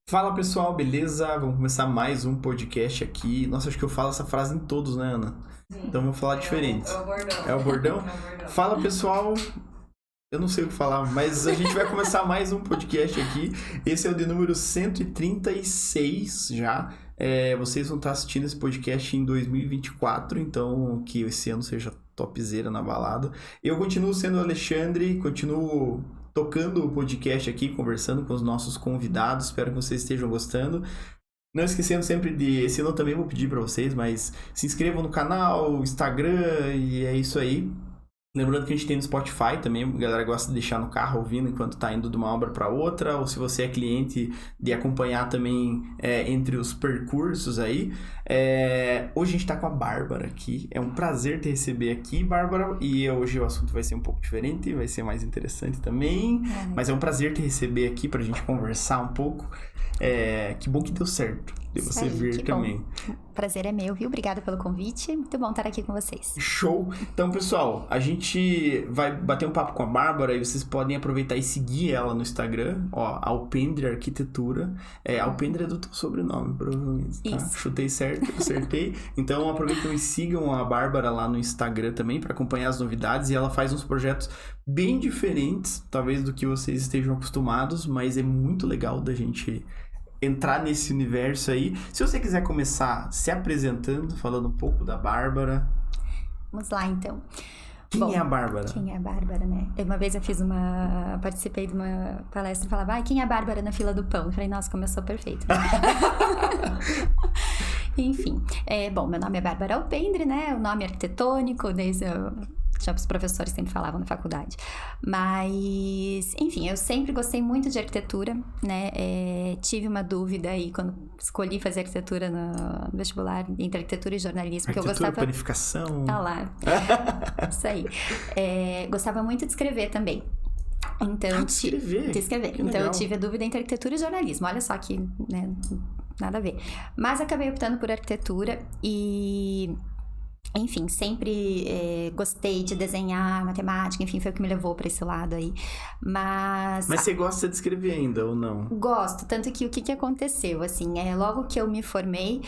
Fala pessoal, beleza? Vamos começar mais um podcast aqui. Nossa, acho que eu falo essa frase em todos, né, Ana? Sim. Então vamos falar diferente. É o bordão. É o bordão? É o bordão. Fala pessoal, eu não sei o que falar, mas a gente vai começar mais um podcast aqui. Esse é o de número 136 já. Vocês vão estar assistindo esse podcast em 2024, então que esse ano seja topzera na balada. Eu continuo sendo o Alexandre, continuo tocando o podcast aqui, conversando com os nossos convidados. Espero que vocês estejam gostando. Não esquecendo sempre de... Esse ano eu também vou pedir para vocês, mas se inscrevam no canal, Instagram, e é isso aí. Lembrando que a gente tem no Spotify também, a galera gosta de deixar no carro ouvindo enquanto tá indo de uma obra para outra, ou se você é cliente, de acompanhar também entre os percursos aí. Hoje a gente tá com a Bárbara aqui, é um prazer te receber aqui, Bárbara, e hoje o assunto vai ser um pouco diferente, vai ser mais interessante também, mas é um prazer te receber aqui pra gente conversar um pouco. Que bom que deu certo de você vir também. Bom. O prazer é meu, viu? Obrigada pelo convite. Muito bom estar aqui com vocês. Show! Então, pessoal, a gente vai bater um papo com a Bárbara e vocês podem aproveitar e seguir ela no Instagram, Alpendre Arquitetura. Alpendre é do teu sobrenome, provavelmente, tá? Isso. Chutei certo, acertei. Então, aproveitem e sigam a Bárbara lá no Instagram também para acompanhar as novidades. E ela faz uns projetos bem diferentes, talvez do que vocês estejam acostumados, mas é muito legal da gente entrar nesse universo aí. Se você quiser começar se apresentando, falando um pouco da Bárbara. Vamos lá, então. Quem é a Bárbara? Quem é a Bárbara, né? Uma vez eu participei de uma palestra e falava, quem é a Bárbara na fila do pão? Eu falei, nossa, começou perfeito. Enfim, meu nome é Bárbara Alpendre, né? O nome é arquitetônico, já os professores sempre falavam na faculdade. Mas, enfim, eu sempre gostei muito de arquitetura, né? Tive uma dúvida aí quando escolhi fazer arquitetura no vestibular, entre arquitetura e jornalismo. Porque eu gostava... planificação... Ah lá, isso aí. Gostava muito de escrever também. Então, de escrever? De escrever. Então, legal. Eu tive a dúvida entre arquitetura e jornalismo. Olha só que, né, nada a ver. Mas acabei optando por arquitetura e... Enfim, sempre gostei de desenhar, matemática, enfim, foi o que me levou pra esse lado aí. Mas você gosta de escrever ainda, ou não? Gosto, tanto que o que aconteceu, assim, logo que eu me formei,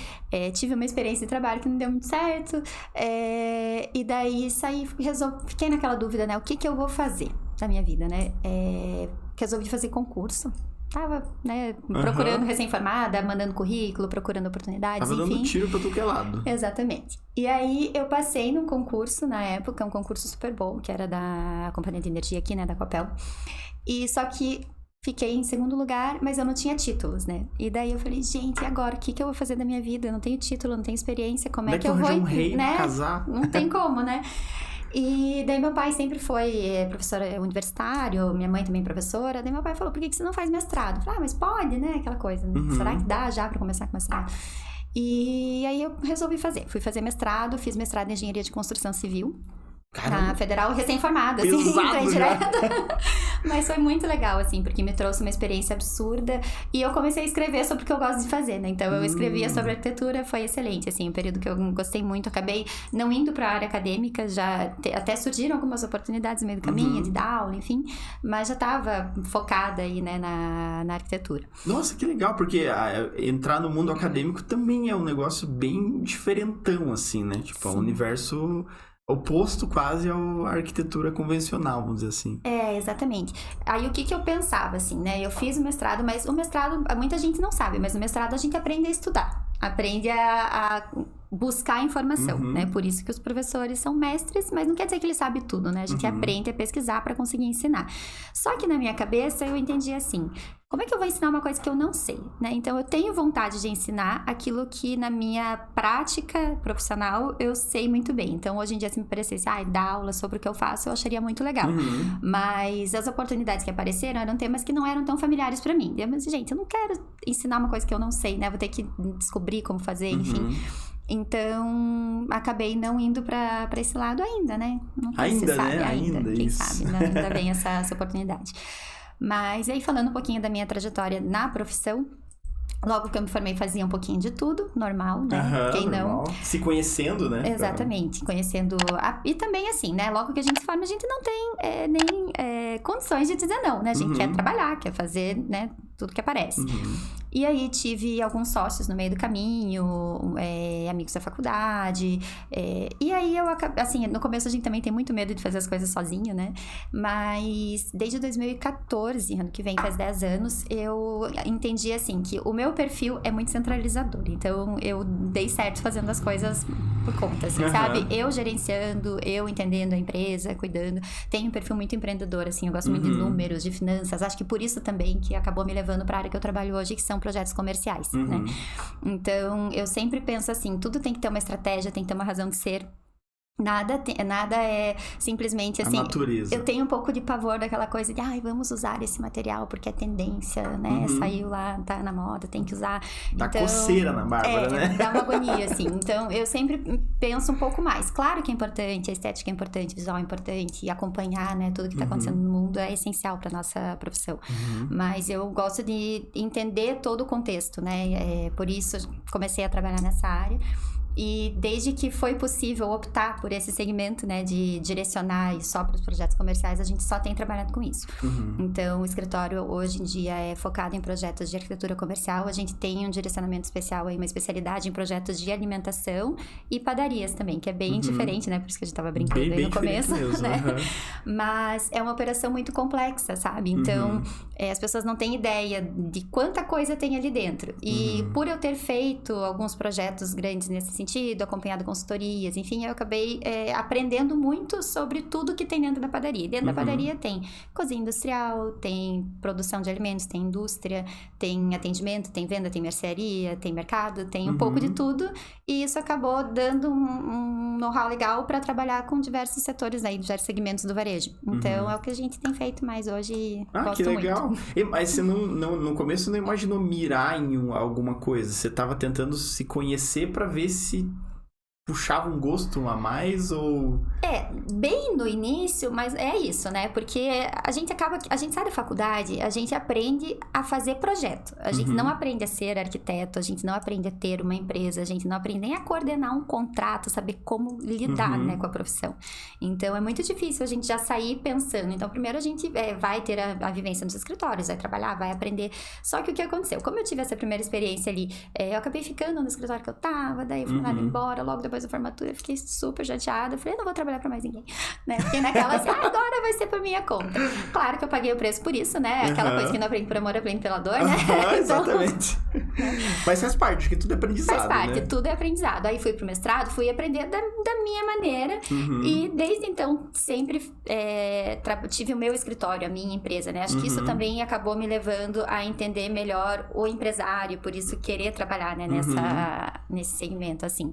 tive uma experiência de trabalho que não deu muito certo, e daí fiquei naquela dúvida, né, o que eu vou fazer da minha vida, né, resolvi fazer concurso. Tava, né, procurando recém-formada, mandando currículo, procurando oportunidades, Tava enfim. dando tiro pra tudo que é lado. Exatamente. E aí, eu passei num concurso, na época, um concurso super bom, que era da Companhia de Energia aqui, né, da Copel. E só que fiquei em segundo lugar, mas eu não tinha títulos, né? E daí eu falei, gente, e agora? O que eu vou fazer da minha vida? Eu não tenho título, não tenho experiência, como é que eu vou... um rei, né? Casar? Não tem como, né? E daí meu pai sempre foi professor universitário, minha mãe também professora. Daí meu pai falou, por que você não faz mestrado? Eu falei, mas pode, né? Aquela coisa. Será que dá já pra começar com mestrado? E aí eu resolvi fazer. Fui fazer mestrado, fiz mestrado em Engenharia de Construção Civil. Caramba. Na Federal, recém-formada, assim, entrei direto. Mas foi muito legal, assim, porque me trouxe uma experiência absurda. E eu comecei a escrever sobre o que eu gosto de fazer, né? Então, eu escrevia sobre arquitetura, foi excelente, assim, um período que eu gostei muito. Acabei não indo pra área acadêmica, até surgiram algumas oportunidades no meio do caminho, de dar aula, enfim. Mas já tava focada aí, né, na arquitetura. Nossa, que legal, porque entrar no mundo acadêmico também é um negócio bem diferentão, assim, né? Tipo, é um universo... oposto quase à arquitetura convencional, vamos dizer assim. Exatamente. Aí o que eu pensava, assim, né? Eu fiz o mestrado, mas o mestrado, muita gente não sabe, mas no mestrado a gente aprende a estudar. Aprende a buscar informação, né? Por isso que os professores são mestres, mas não quer dizer que eles sabem tudo, né? A gente aprende a pesquisar para conseguir ensinar. Só que na minha cabeça eu entendi assim, como é que eu vou ensinar uma coisa que eu não sei, né? Então eu tenho vontade de ensinar aquilo que na minha prática profissional eu sei muito bem. Então hoje em dia se me parecesse, dar aula sobre o que eu faço, eu acharia muito legal. Mas as oportunidades que apareceram eram temas que não eram tão familiares para mim. Mas, gente, eu não quero ensinar uma coisa que eu não sei, né? Vou ter que descobrir como fazer, enfim. Então, acabei não indo pra esse lado ainda, né? Não sei se sabe, né? Ainda, quem isso. sabe, né? Ainda vem essa oportunidade. Mas aí, falando um pouquinho da minha trajetória na profissão, logo que eu me formei, fazia um pouquinho de tudo, normal, né? Quem normal. não... Se conhecendo, né? Exatamente, conhecendo... E também, assim, né? Logo que a gente se forma, a gente não tem nem condições de dizer não, né? A gente quer trabalhar, quer fazer, né? Tudo que aparece. E aí tive alguns sócios no meio do caminho, amigos da faculdade. E aí eu acabei, assim, no começo a gente também tem muito medo de fazer as coisas sozinho, né? Mas desde 2014, ano que vem faz 10 anos, eu entendi assim que o meu perfil é muito centralizador. Então eu dei certo fazendo as coisas por conta, assim, sabe? Eu gerenciando, eu entendendo a empresa, cuidando. Tenho um perfil muito empreendedor, assim, eu gosto muito de números, de finanças. Acho que por isso também que acabou me levando para a área que eu trabalho hoje, que são projetos comerciais, né? Então, eu sempre penso assim, tudo tem que ter uma estratégia, tem que ter uma razão de ser. Nada é simplesmente assim... A natureza. Eu tenho um pouco de pavor daquela coisa de... vamos usar esse material porque é tendência, né? Saiu lá, tá na moda, tem que usar. Dá coceira na Bárbara, né? Dá uma agonia, assim. Então, eu sempre penso um pouco mais. Claro que é importante, a estética é importante, o visual é importante. E acompanhar, né? Tudo que tá acontecendo no mundo é essencial pra nossa profissão. Mas eu gosto de entender todo o contexto, né? Por isso, comecei a trabalhar nessa área. E desde que foi possível optar por esse segmento, né, de direcionar e só para os projetos comerciais, a gente só tem trabalhado com isso. Então, o escritório hoje em dia é focado em projetos de arquitetura comercial. A gente tem um direcionamento especial aí, uma especialidade em projetos de alimentação e padarias também, que é bem diferente, né? Por isso que a gente estava brincando aí no começo, mesmo, né? Mas é uma operação muito complexa, sabe? Então, as pessoas não têm ideia de quanta coisa tem ali dentro. E por eu ter feito alguns projetos grandes nesse sentido, acompanhado consultorias, enfim, eu acabei aprendendo muito sobre tudo que tem dentro da padaria. Dentro da padaria tem cozinha industrial, tem produção de alimentos, tem indústria, tem atendimento, tem venda, tem mercearia, tem mercado, tem um pouco de tudo, e isso acabou dando um know-how legal para trabalhar com diversos setores aí, diversos segmentos do varejo. Então, é o que a gente tem feito mais hoje e gosto que legal. muito. Mas você no começo não imaginou mirar em alguma coisa? Você estava tentando se conhecer para ver se puxava um gosto a mais ou... Bem no início, mas é isso, né? Porque a gente sai da faculdade, a gente aprende a fazer projeto. A gente não aprende a ser arquiteto, a gente não aprende a ter uma empresa, a gente não aprende nem a coordenar um contrato, saber como lidar, né, com a profissão. Então, é muito difícil a gente já sair pensando. Então, primeiro a gente vai ter a vivência nos escritórios, vai trabalhar, vai aprender. Só que o que aconteceu? Como eu tive essa primeira experiência ali, eu acabei ficando no escritório que eu tava, daí eu fui mandada embora, logo depois da formatura, eu fiquei super chateada. Eu falei, não vou trabalhar pra mais ninguém, né? Fiquei naquela assim, agora vai ser por minha conta. Claro que eu paguei o preço por isso, né? Aquela coisa que não aprende por amor, aprende pela dor, né? Exatamente. Mas faz parte, porque tudo é aprendizado, faz parte, né? Tudo é aprendizado. Aí fui pro mestrado, fui aprender da minha maneira. E desde então, sempre tive o meu escritório, a minha empresa, né? Acho que isso também acabou me levando a entender melhor o empresário, por isso querer trabalhar, né? Nesse segmento, assim.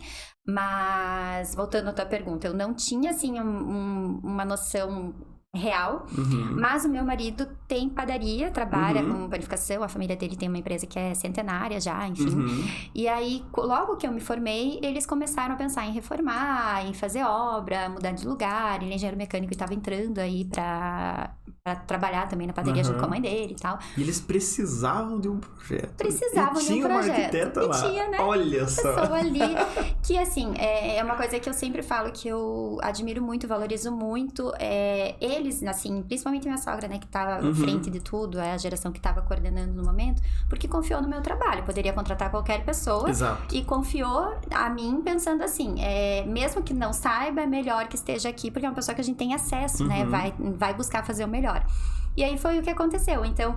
Mas, voltando à tua pergunta, eu não tinha, assim, uma noção real, mas o meu marido tem padaria, trabalha com panificação, a família dele tem uma empresa que é centenária já, enfim. E aí, logo que eu me formei, eles começaram a pensar em reformar, em fazer obra, mudar de lugar. Ele é engenheiro mecânico e estava entrando aí pra trabalhar também na padaria junto com a mãe dele e tal. E eles precisavam de um projeto. Precisavam de um projeto. Tinha uma arquiteta lá. Tinha, né? Olha só. Uma pessoa ali que, assim, é uma coisa que eu sempre falo que eu admiro muito, valorizo muito. Eles, assim, principalmente minha sogra, né, que tava à frente de tudo, a geração que tava coordenando no momento, porque confiou no meu trabalho. Poderia contratar qualquer pessoa. Exato. E confiou a mim pensando assim, mesmo que não saiba, é melhor que esteja aqui, porque é uma pessoa que a gente tem acesso, né? Vai buscar fazer o melhor. E aí foi o que aconteceu. Então,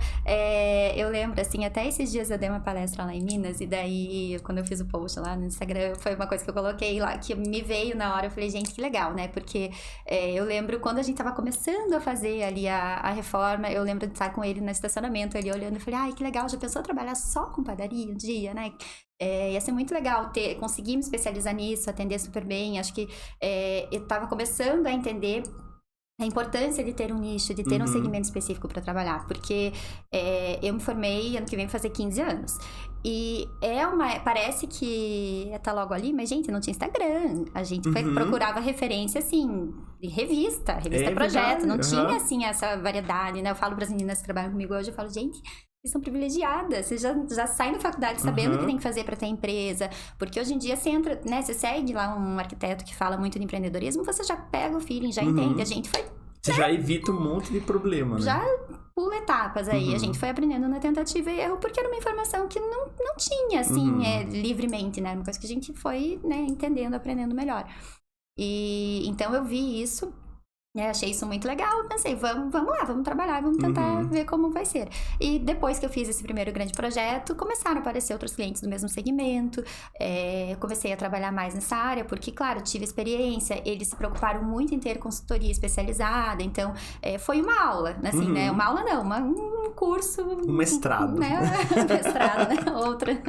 eu lembro, assim, até esses dias eu dei uma palestra lá em Minas, e daí, quando eu fiz o post lá no Instagram, foi uma coisa que eu coloquei lá, que me veio na hora. Eu falei, gente, que legal, né? Porque eu lembro quando a gente tava começando a fazer ali a reforma, eu lembro de estar com ele no estacionamento, ele olhando, eu falei, ai, que legal, já pensou trabalhar só com padaria um dia, né? Ia ser muito legal conseguir me especializar nisso, atender super bem. Acho que eu tava começando a entender a importância de ter um nicho, de ter um segmento específico para trabalhar, porque eu me formei ano que vem fazer 15 anos. E parece que tá logo ali, mas, gente, não tinha Instagram. A gente procurava referência, assim, de revista projeto. Verdade. Não tinha, assim, essa variedade, né? Eu falo para as meninas que trabalham comigo hoje, eu falo, gente, vocês são privilegiadas, vocês já saem da faculdade sabendo o que tem que fazer para ter empresa, porque hoje em dia você entra, né, você segue lá um arquiteto que fala muito de empreendedorismo, você já pega o feeling, já entende, a gente foi... Você já evita um monte de problema, né? Já pula etapas aí. A gente foi aprendendo na tentativa e erro, porque era uma informação que não tinha, assim, livremente, né? Uma coisa que a gente foi, né, entendendo, aprendendo melhor. E então eu vi isso. Achei isso muito legal, pensei, vamos lá, vamos trabalhar, vamos tentar ver como vai ser. E depois que eu fiz esse primeiro grande projeto, começaram a aparecer outros clientes do mesmo segmento, comecei a trabalhar mais nessa área, porque, claro, tive experiência, eles se preocuparam muito em ter consultoria especializada, então foi uma aula, assim, né? Uma aula não, um curso... Um mestrado. Né? Mestrado, né? Outra.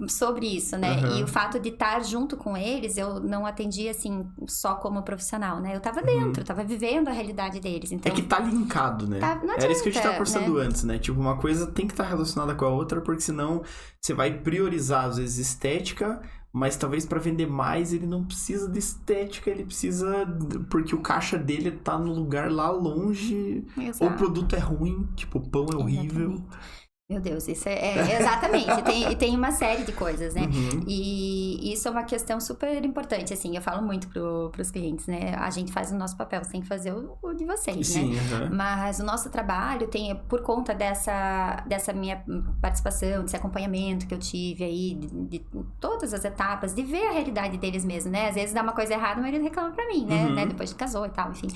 Sobre isso, né? E o fato de estar junto com eles, eu não atendia, assim, só como profissional, né? Eu tava dentro, tava vivendo a realidade deles. Então, é que tá linkado, né? Era isso que a gente tava conversando antes, né? Tipo, uma coisa tem que estar relacionada com a outra, porque senão você vai priorizar, às vezes, estética, mas talvez para vender mais ele não precisa de estética, ele precisa... Porque o caixa dele tá no lugar lá longe, ou o produto é ruim, tipo, o pão é horrível... Exatamente. Meu Deus, isso exatamente, tem uma série de coisas, né? E isso é uma questão super importante, assim, eu falo muito pros clientes, né? A gente faz o nosso papel, você tem que fazer o de vocês, sim, né? Mas o nosso trabalho tem, por conta dessa minha participação, desse acompanhamento que eu tive aí, de todas as etapas, de ver a realidade deles mesmo, né? Às vezes dá uma coisa errada, mas eles reclamam pra mim, né? Depois de casou e tal, enfim...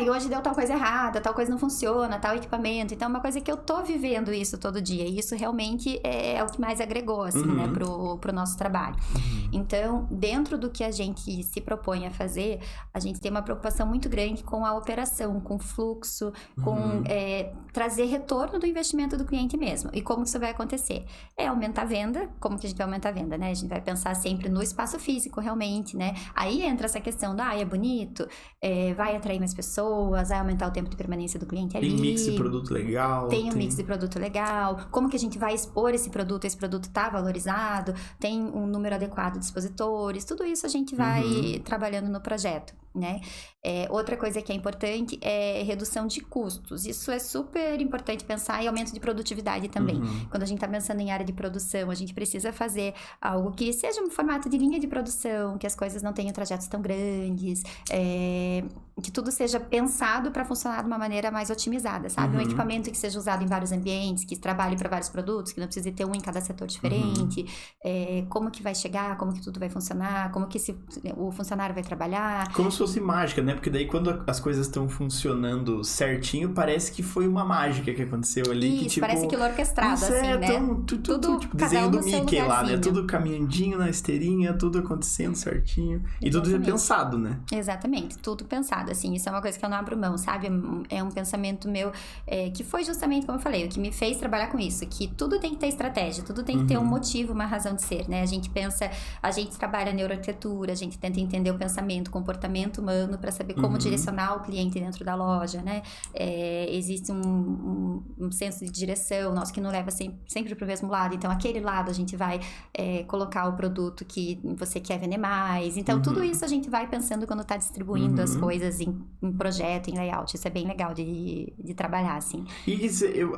e hoje deu tal coisa errada, tal coisa não funciona, tal equipamento. Então, é uma coisa que eu tô vivendo isso todo dia. E isso realmente é o que mais agregou, assim, né, pro nosso trabalho. Então, dentro do que a gente se propõe a fazer, a gente tem uma preocupação muito grande com a operação, com o fluxo, com trazer retorno do investimento do cliente mesmo. E como que isso vai acontecer? Aumentar a venda. Como que a gente vai aumentar a venda, né? A gente vai pensar sempre no espaço físico, realmente, né? Aí entra essa questão da, é bonito, vai atrair mais pessoas, vai aumentar o tempo de permanência do cliente ali. Tem mix de produto legal. Tem um mix de produto legal. Como que a gente vai expor esse produto tá valorizado, tem um número adequado de expositores, tudo isso a gente vai trabalhando no projeto, né? Outra coisa que é importante é redução de custos. Isso é super importante pensar em aumento de produtividade também. Quando a gente está pensando em área de produção, a gente precisa fazer algo que seja um formato de linha de produção, que as coisas não tenham trajetos tão grandes, que tudo seja pensado para funcionar de uma maneira mais otimizada, sabe? Um equipamento que seja usado em vários ambientes, que trabalhe para vários produtos, que não precise ter um em cada setor diferente, como que vai chegar, como que tudo vai funcionar, como que o funcionário vai trabalhar. Como se fosse mágica, né? Porque daí quando as coisas estão funcionando certinho, parece que foi uma mágica que aconteceu ali. Isso, que, tipo, parece aquilo orquestrado, assim, né? Tudo tipo, desenho do Mickey lá, né? Tudo caminhandinho na esteirinha, tudo acontecendo certinho. Exatamente. E tudo é pensado, né? Exatamente, tudo pensado, assim. Isso é uma coisa que eu não abro mão, sabe? É um pensamento meu que foi justamente, como eu falei, o que me fez trabalhar com isso. Que tudo tem que ter estratégia, tudo tem que ter um motivo, uma razão de ser, né? A gente trabalha neuroarquitetura, a gente tenta entender o pensamento, o comportamento humano para saber como direcionar o cliente dentro da loja, né? Existe um senso de direção nosso que não leva sempre para o mesmo lado. Então, aquele lado a gente vai colocar o produto que você quer vender mais. Então, tudo isso a gente vai pensando quando está distribuindo as coisas em projeto, em layout. Isso é bem legal de trabalhar, assim. E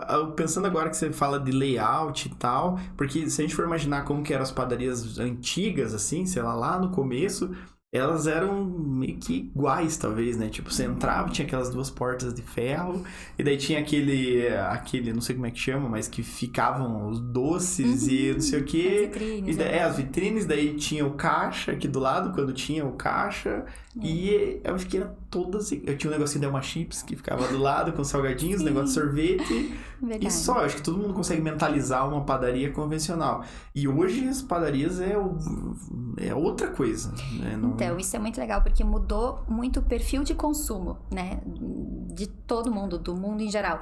eu pensando agora que você fala de layout e tal, porque se a gente for imaginar como que eram as padarias antigas, assim, sei lá no começo... Elas eram meio que iguais, talvez, né? Tipo, você entrava, tinha aquelas duas portas de ferro, e daí tinha aquele, não sei como é que chama, mas que ficavam os doces e não sei o quê. As vitrines. As vitrines, daí tinha o caixa aqui do lado, quando tinha o caixa. E eu acho que era todas... Eu tinha um negocinho da Elma Chips que ficava do lado com salgadinhos, negócio de sorvete. Verdade. E só, eu acho que todo mundo consegue mentalizar uma padaria convencional. E hoje as padarias é outra coisa, né? Então, isso é muito legal, porque mudou muito o perfil de consumo, né? De todo mundo, do mundo em geral.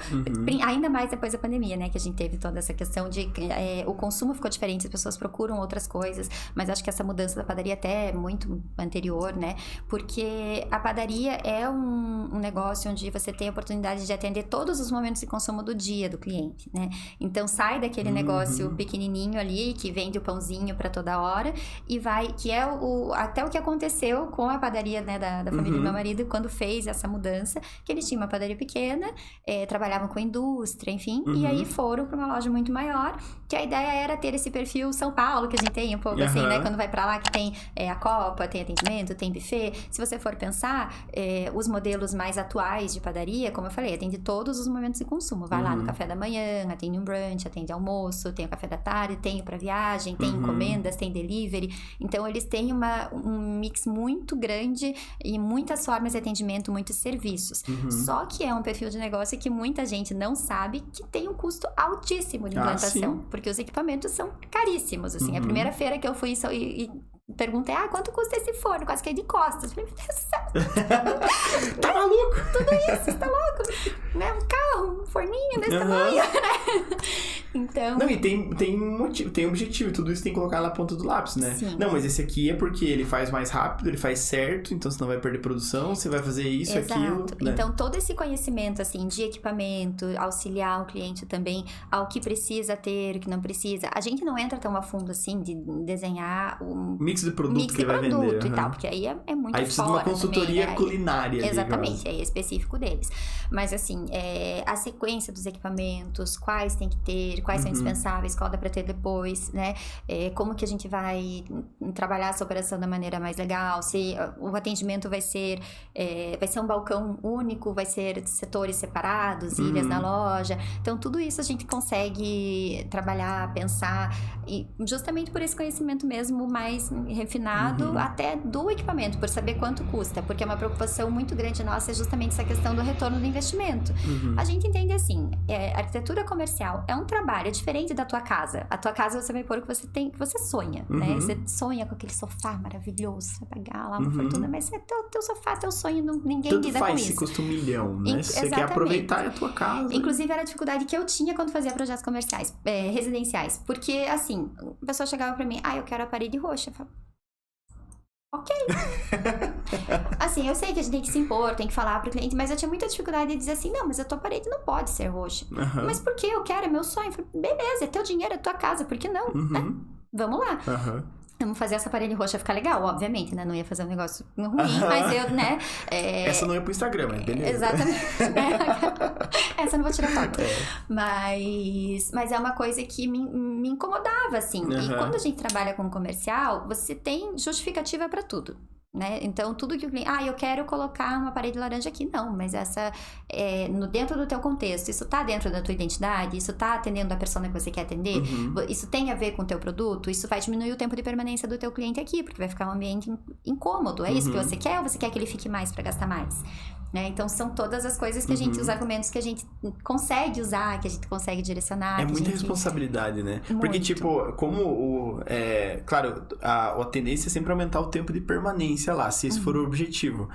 Ainda mais depois da pandemia, né? Que a gente teve toda essa questão de... o consumo ficou diferente, as pessoas procuram outras coisas. Mas acho que essa mudança da padaria até é muito anterior, né? Porque a padaria é um negócio onde você tem a oportunidade de atender todos os momentos de consumo do dia do cliente, né? Então, sai daquele negócio pequenininho ali, que vende o pãozinho para toda hora, e vai... Que é até o que aconteceu aconteceu com a padaria, né, da família do meu marido, quando fez essa mudança, que eles tinham uma padaria pequena, trabalhavam com indústria, enfim, e aí foram para uma loja muito maior, que a ideia era ter esse perfil São Paulo, que a gente tem um pouco assim, né, quando vai para lá, que tem a copa, tem atendimento, tem buffet. Se você for pensar, os modelos mais atuais de padaria, como eu falei, atende todos os momentos de consumo. Vai lá no café da manhã, atende um brunch, atende almoço, tem o café da tarde, tem para viagem, tem encomendas, tem delivery. Então, eles têm um mix muito grande e muitas formas de atendimento, muitos serviços. Só que é um perfil de negócio que muita gente não sabe que tem um custo altíssimo de implantação, porque os equipamentos são caríssimos, assim. A primeira feira que eu fui e perguntei, quanto custa esse forno? Quase caí de costas. Falei, meu Deus do céu. Tá maluco? Tudo isso, tá louco? Né? Um carro, um forninho desse tamanho, né? Então... Não, e tem motivo, tem objetivo. Tudo isso tem que colocar na ponta do lápis, né? Sim. Não, mas esse aqui é porque ele faz mais rápido, ele faz certo, então você não vai perder produção, você vai fazer isso, aquilo. Né? Então, todo esse conhecimento, assim, de equipamento, auxiliar o cliente também ao que precisa ter, o que não precisa. A gente não entra tão a fundo, assim, de desenhar um mix de produto que vai vender. E tal, porque aí é muito aí precisa de uma consultoria também, culinária. Exatamente, aí é específico deles. Mas assim, a sequência dos equipamentos, quais tem que ter, quais são indispensáveis, qual dá pra ter depois, né? Como que a gente vai trabalhar essa operação da maneira mais legal, se o atendimento vai ser um balcão único, vai ser setores separados, ilhas na loja. Então, tudo isso a gente consegue trabalhar, pensar, e justamente por esse conhecimento mesmo mais refinado até do equipamento, por saber quanto custa, porque é uma preocupação muito grande nossa, é justamente essa questão do retorno do investimento. A gente entende assim, arquitetura comercial é um trabalho diferente da tua casa. A tua casa você vai pôr o que você tem, que você sonha, né? Você sonha com aquele sofá maravilhoso, você vai pagar lá uma fortuna, mas é teu sofá, teu sonho, ninguém tanto lida faz com isso. Se custa $1 milhão, né? Se você quer aproveitar a tua casa. Inclusive, era a dificuldade que eu tinha quando fazia projetos comerciais, residenciais, porque assim, a pessoa chegava pra mim, eu quero a parede roxa. Eu falava, ok. Assim, eu sei que a gente tem que se impor, tem que falar pro cliente, mas eu tinha muita dificuldade de dizer assim, não, mas a tua parede não pode ser roxa. Mas por que? Eu quero, é meu sonho. Eu falei, beleza, é teu dinheiro, é tua casa, por que não? Né? Vamos lá. Vamos fazer essa parede roxa ficar legal, obviamente, né? Não ia fazer um negócio ruim, mas eu, né? Essa não ia pro Instagram, mas beleza. Exatamente. Essa eu não vou tirar foto. Mas é uma coisa que me incomodava, assim. E quando a gente trabalha com comercial, você tem justificativa pra tudo. Né? Então, tudo que o cliente... eu quero colocar uma parede laranja aqui. Não, mas essa... dentro do teu contexto, isso tá dentro da tua identidade? Isso tá atendendo a persona que você quer atender? Isso tem a ver com o teu produto? Isso vai diminuir o tempo de permanência do teu cliente aqui, porque vai ficar um ambiente incômodo. É isso que você quer ou você quer que ele fique mais para gastar mais? Né? Então, são todas as coisas que a gente... Os argumentos que a gente consegue usar, que a gente consegue direcionar. É muita responsabilidade, né? Muito. Porque, tipo, como claro, a tendência é sempre aumentar o tempo de permanência lá, se esse for o objetivo.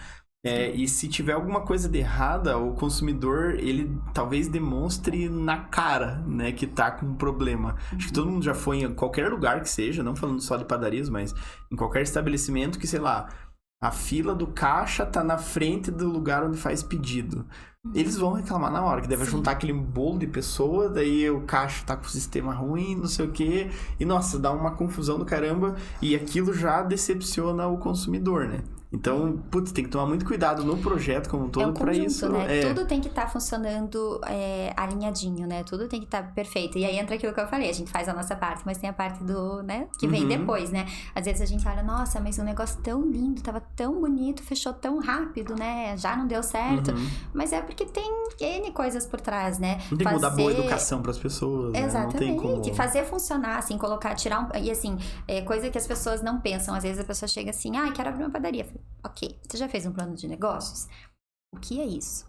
E se tiver alguma coisa de errada, o consumidor, ele talvez demonstre na cara, né, que tá com um problema. Acho que todo mundo já foi em qualquer lugar que seja, não falando só de padarias, mas em qualquer estabelecimento que, sei lá, a fila do caixa tá na frente do lugar onde faz pedido. Eles vão reclamar na hora, que deve juntar aquele bolo de pessoas, daí o caixa tá com o sistema ruim, não sei o quê, e nossa, dá uma confusão do caramba, e aquilo já decepciona o consumidor, né? Então, putz, tem que tomar muito cuidado no projeto como um todo pra isso. Né? Tudo tem que estar funcionando alinhadinho, né? Tudo tem que estar perfeito. E aí entra aquilo que eu falei, a gente faz a nossa parte, mas tem a parte do, né, que vem depois, né? Às vezes a gente olha, nossa, mas um negócio tão lindo, tava tão bonito, fechou tão rápido, né? Já não deu certo. Mas é porque tem N coisas por trás, né? Não tem como dar boa educação pras pessoas, Exatamente. Né? Não tem como... Fazer funcionar, assim, colocar, tirar um... E assim, coisa que as pessoas não pensam. Às vezes a pessoa chega assim, quero abrir uma padaria. Ok, você já fez um plano de negócios? O que é isso?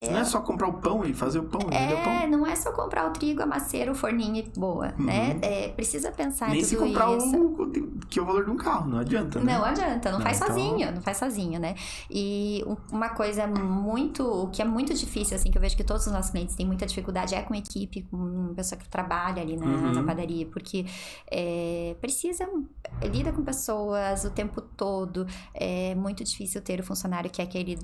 Não é só comprar o pão e fazer o pão e vender o pão. Não é só comprar o trigo, a macieira, o forninho e boa, né? Precisa pensar em tudo isso. Nem se comprar que é o valor de um carro, não adianta, né? Não adianta, não faz sozinho, né? E uma coisa que é muito difícil, assim, que eu vejo que todos os nossos clientes têm muita dificuldade, é com equipe, com pessoa que trabalha ali na padaria, porque lida com pessoas o tempo todo, é muito difícil ter o funcionário que é aquele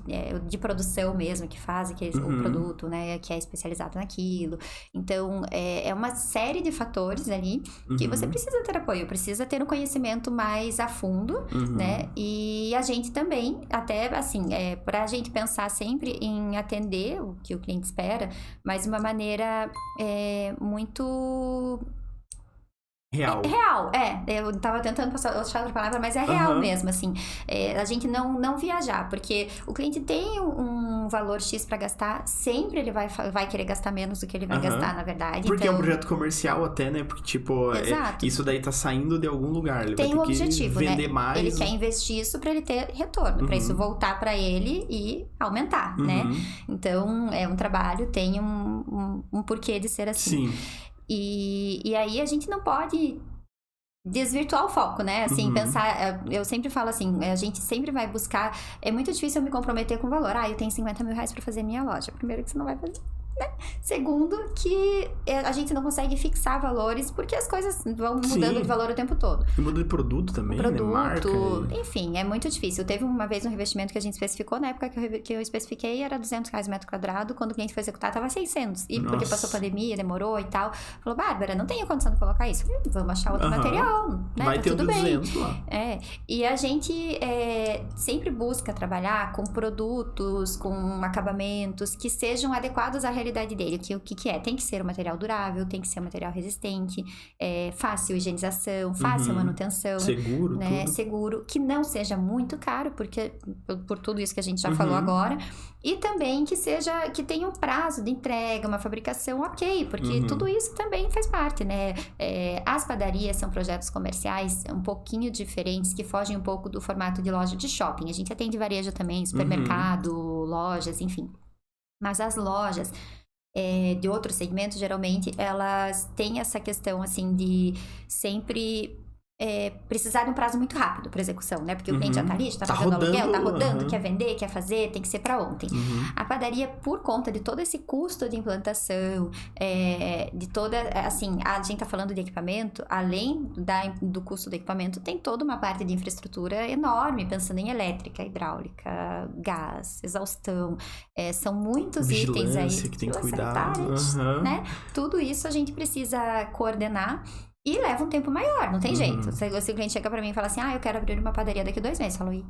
de produção mesmo, que faz aqueles o produto, né, que é especializado naquilo. Então, é uma série de fatores ali que você precisa ter apoio, precisa ter um conhecimento mais a fundo, né? E a gente também, até assim, pra gente pensar sempre em atender o que o cliente espera, mas de uma maneira muito... Real. Real, eu tava tentando achar outra palavra, mas é real mesmo, assim. A gente não viajar, porque o cliente tem um valor X pra gastar, sempre ele vai querer gastar menos do que ele vai gastar, na verdade. Porque então... é um projeto comercial até, né? Porque, tipo, isso daí tá saindo de algum lugar. Ele tem vai ter um objetivo, que vender né? mais. Ele quer investir isso pra ele ter retorno, pra isso voltar pra ele e aumentar, né? Então, é um trabalho, tem um porquê de ser assim. Sim. E aí a gente não pode desvirtuar o foco, né? Assim, pensar... Eu sempre falo assim, a gente sempre vai buscar... É muito difícil eu me comprometer com o valor. Eu tenho 50 mil reais pra fazer minha loja. Primeiro que você não vai fazer... Né? Segundo, que a gente não consegue fixar valores porque as coisas vão mudando de valor o tempo todo. E muda de produto também, né? Marca. Enfim, é muito difícil. Teve uma vez um investimento que a gente especificou, na época que eu especifiquei era R$200 metro quadrado, quando o cliente foi executar tava 600. E porque passou pandemia, demorou e tal. Falou, Bárbara, não tenho condição de colocar isso. Vamos achar outro material, né? Vai tá ter tudo 200 bem. lá. E a gente sempre busca trabalhar com produtos, com acabamentos que sejam adequados à realidade dele. O que é? Tem que ser um material durável, tem que ser um material resistente, fácil higienização, fácil manutenção. Seguro, né? tudo. Seguro, que não seja muito caro, porque por tudo isso que a gente já falou agora. E também que tenha um prazo de entrega, uma fabricação ok, porque tudo isso também faz parte, né? As padarias são projetos comerciais um pouquinho diferentes, que fogem um pouco do formato de loja de shopping. A gente atende varejo também, supermercado, lojas, enfim. Mas as lojas de outros segmentos, geralmente, elas têm essa questão, assim, de sempre precisar de um prazo muito rápido para execução, né? Porque o cliente já tá ali, já tá pagando aluguel, tá rodando, quer vender, quer fazer, tem que ser para ontem. A padaria, por conta de todo esse custo de implantação, de toda, assim, a gente tá falando de equipamento, além do custo do equipamento, tem toda uma parte de infraestrutura enorme, pensando em elétrica, hidráulica, gás, exaustão, são muitos itens aí. Que tem que cuidar, né? Tudo isso a gente precisa coordenar. E leva um tempo maior, não tem jeito. Se o cliente chega pra mim e fala assim, eu quero abrir uma padaria daqui 2 meses. Eu falo,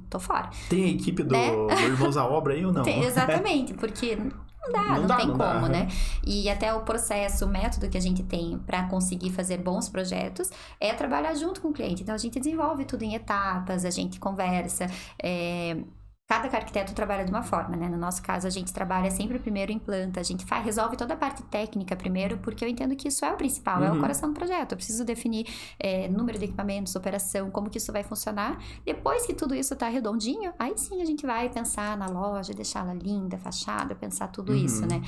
tô fora. Tem a equipe do Irmãos à Obra aí ou não? Exatamente, porque não tem como, né? E até o processo, o método que a gente tem pra conseguir fazer bons projetos é trabalhar junto com o cliente. Então, a gente desenvolve tudo em etapas, a gente conversa, cada arquiteto trabalha de uma forma, né? No nosso caso, a gente trabalha sempre primeiro implanta, a gente resolve toda a parte técnica primeiro, porque eu entendo que isso é o principal, é o coração do projeto. Eu preciso definir número de equipamentos, operação, como que isso vai funcionar. Depois que tudo isso tá redondinho, aí sim a gente vai pensar na loja, deixá-la linda, fachada, pensar tudo isso, né?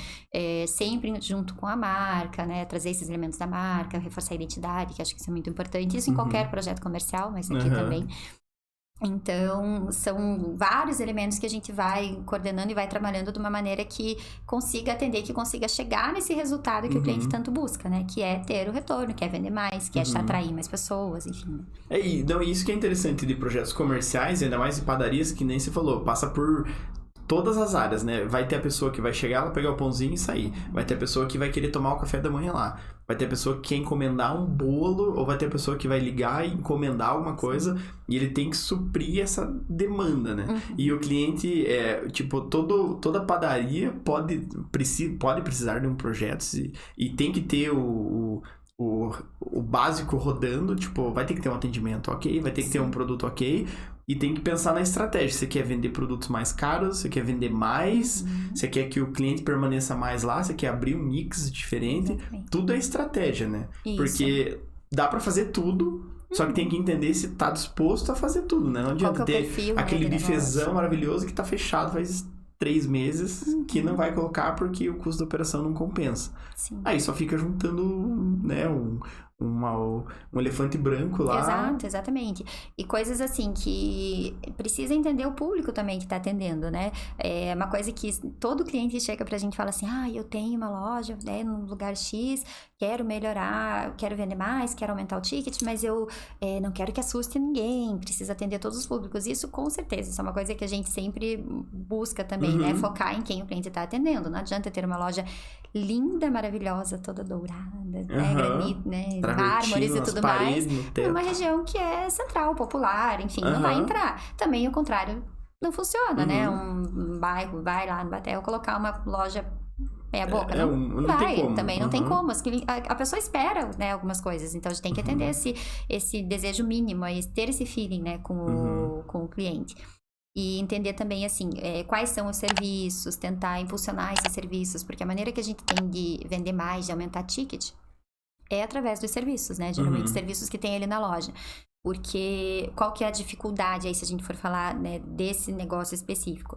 Sempre junto com a marca, né? Trazer esses elementos da marca, reforçar a identidade, que acho que isso é muito importante. Isso em qualquer projeto comercial, mas aqui também. Então, são vários elementos que a gente vai coordenando e vai trabalhando de uma maneira que consiga atender, que consiga chegar nesse resultado que o cliente tanto busca, né? Que é ter o retorno, que é vender mais, que é atrair mais pessoas, enfim. Isso que é interessante de projetos comerciais, ainda mais em padarias, que nem você falou, passa por todas as áreas, né? Vai ter a pessoa que vai chegar lá, pegar o pãozinho e sair. Vai ter a pessoa que vai querer tomar o café da manhã lá. Vai ter a pessoa que quer encomendar um bolo, ou vai ter a pessoa que vai ligar e encomendar alguma coisa, e ele tem que suprir essa demanda, né? E o cliente, toda padaria pode precisar de um projeto e tem que ter o básico rodando, vai ter que ter um atendimento ok, vai ter que ter um produto ok, e tem que pensar na estratégia. Você quer vender produtos mais caros, você quer vender mais, você quer que o cliente permaneça mais lá, você quer abrir um mix diferente. Tudo é estratégia, né? Isso. Porque dá pra fazer tudo, só que tem que entender se tá disposto a fazer tudo, né? Não adianta ter aquele bifezão maravilhoso que tá fechado faz 3 meses, que não vai colocar porque o custo da operação não compensa. Aí só fica juntando, né, um elefante branco lá. Exato, exatamente. E coisas assim que precisa entender o público também que está atendendo, né? É uma coisa que todo cliente chega pra gente e fala assim, eu tenho uma loja, né, num lugar X, quero melhorar, quero vender mais, quero aumentar o ticket, mas eu não quero que assuste ninguém, preciso atender todos os públicos. Isso, com certeza, isso é uma coisa que a gente sempre busca também, né? Focar em quem o cliente está atendendo. Não adianta ter uma loja linda, maravilhosa, toda dourada, né? Granito, né? Mármores e tudo mais. Numa região que é central, popular, enfim, não vai entrar. Também o contrário não funciona, né? Um bairro vai lá no Batel colocar uma loja meia boca, não vai, tem como. Também não tem como. A pessoa espera, né, algumas coisas, então a gente tem que atender esse desejo mínimo, ter esse feeling, né, com o cliente. E entender também, assim, quais são os serviços, tentar impulsionar esses serviços, porque a maneira que a gente tem de vender mais, de aumentar ticket, é através dos serviços, né? Geralmente os serviços que tem ali na loja. Porque qual que é a dificuldade aí, se a gente for falar, né, desse negócio específico?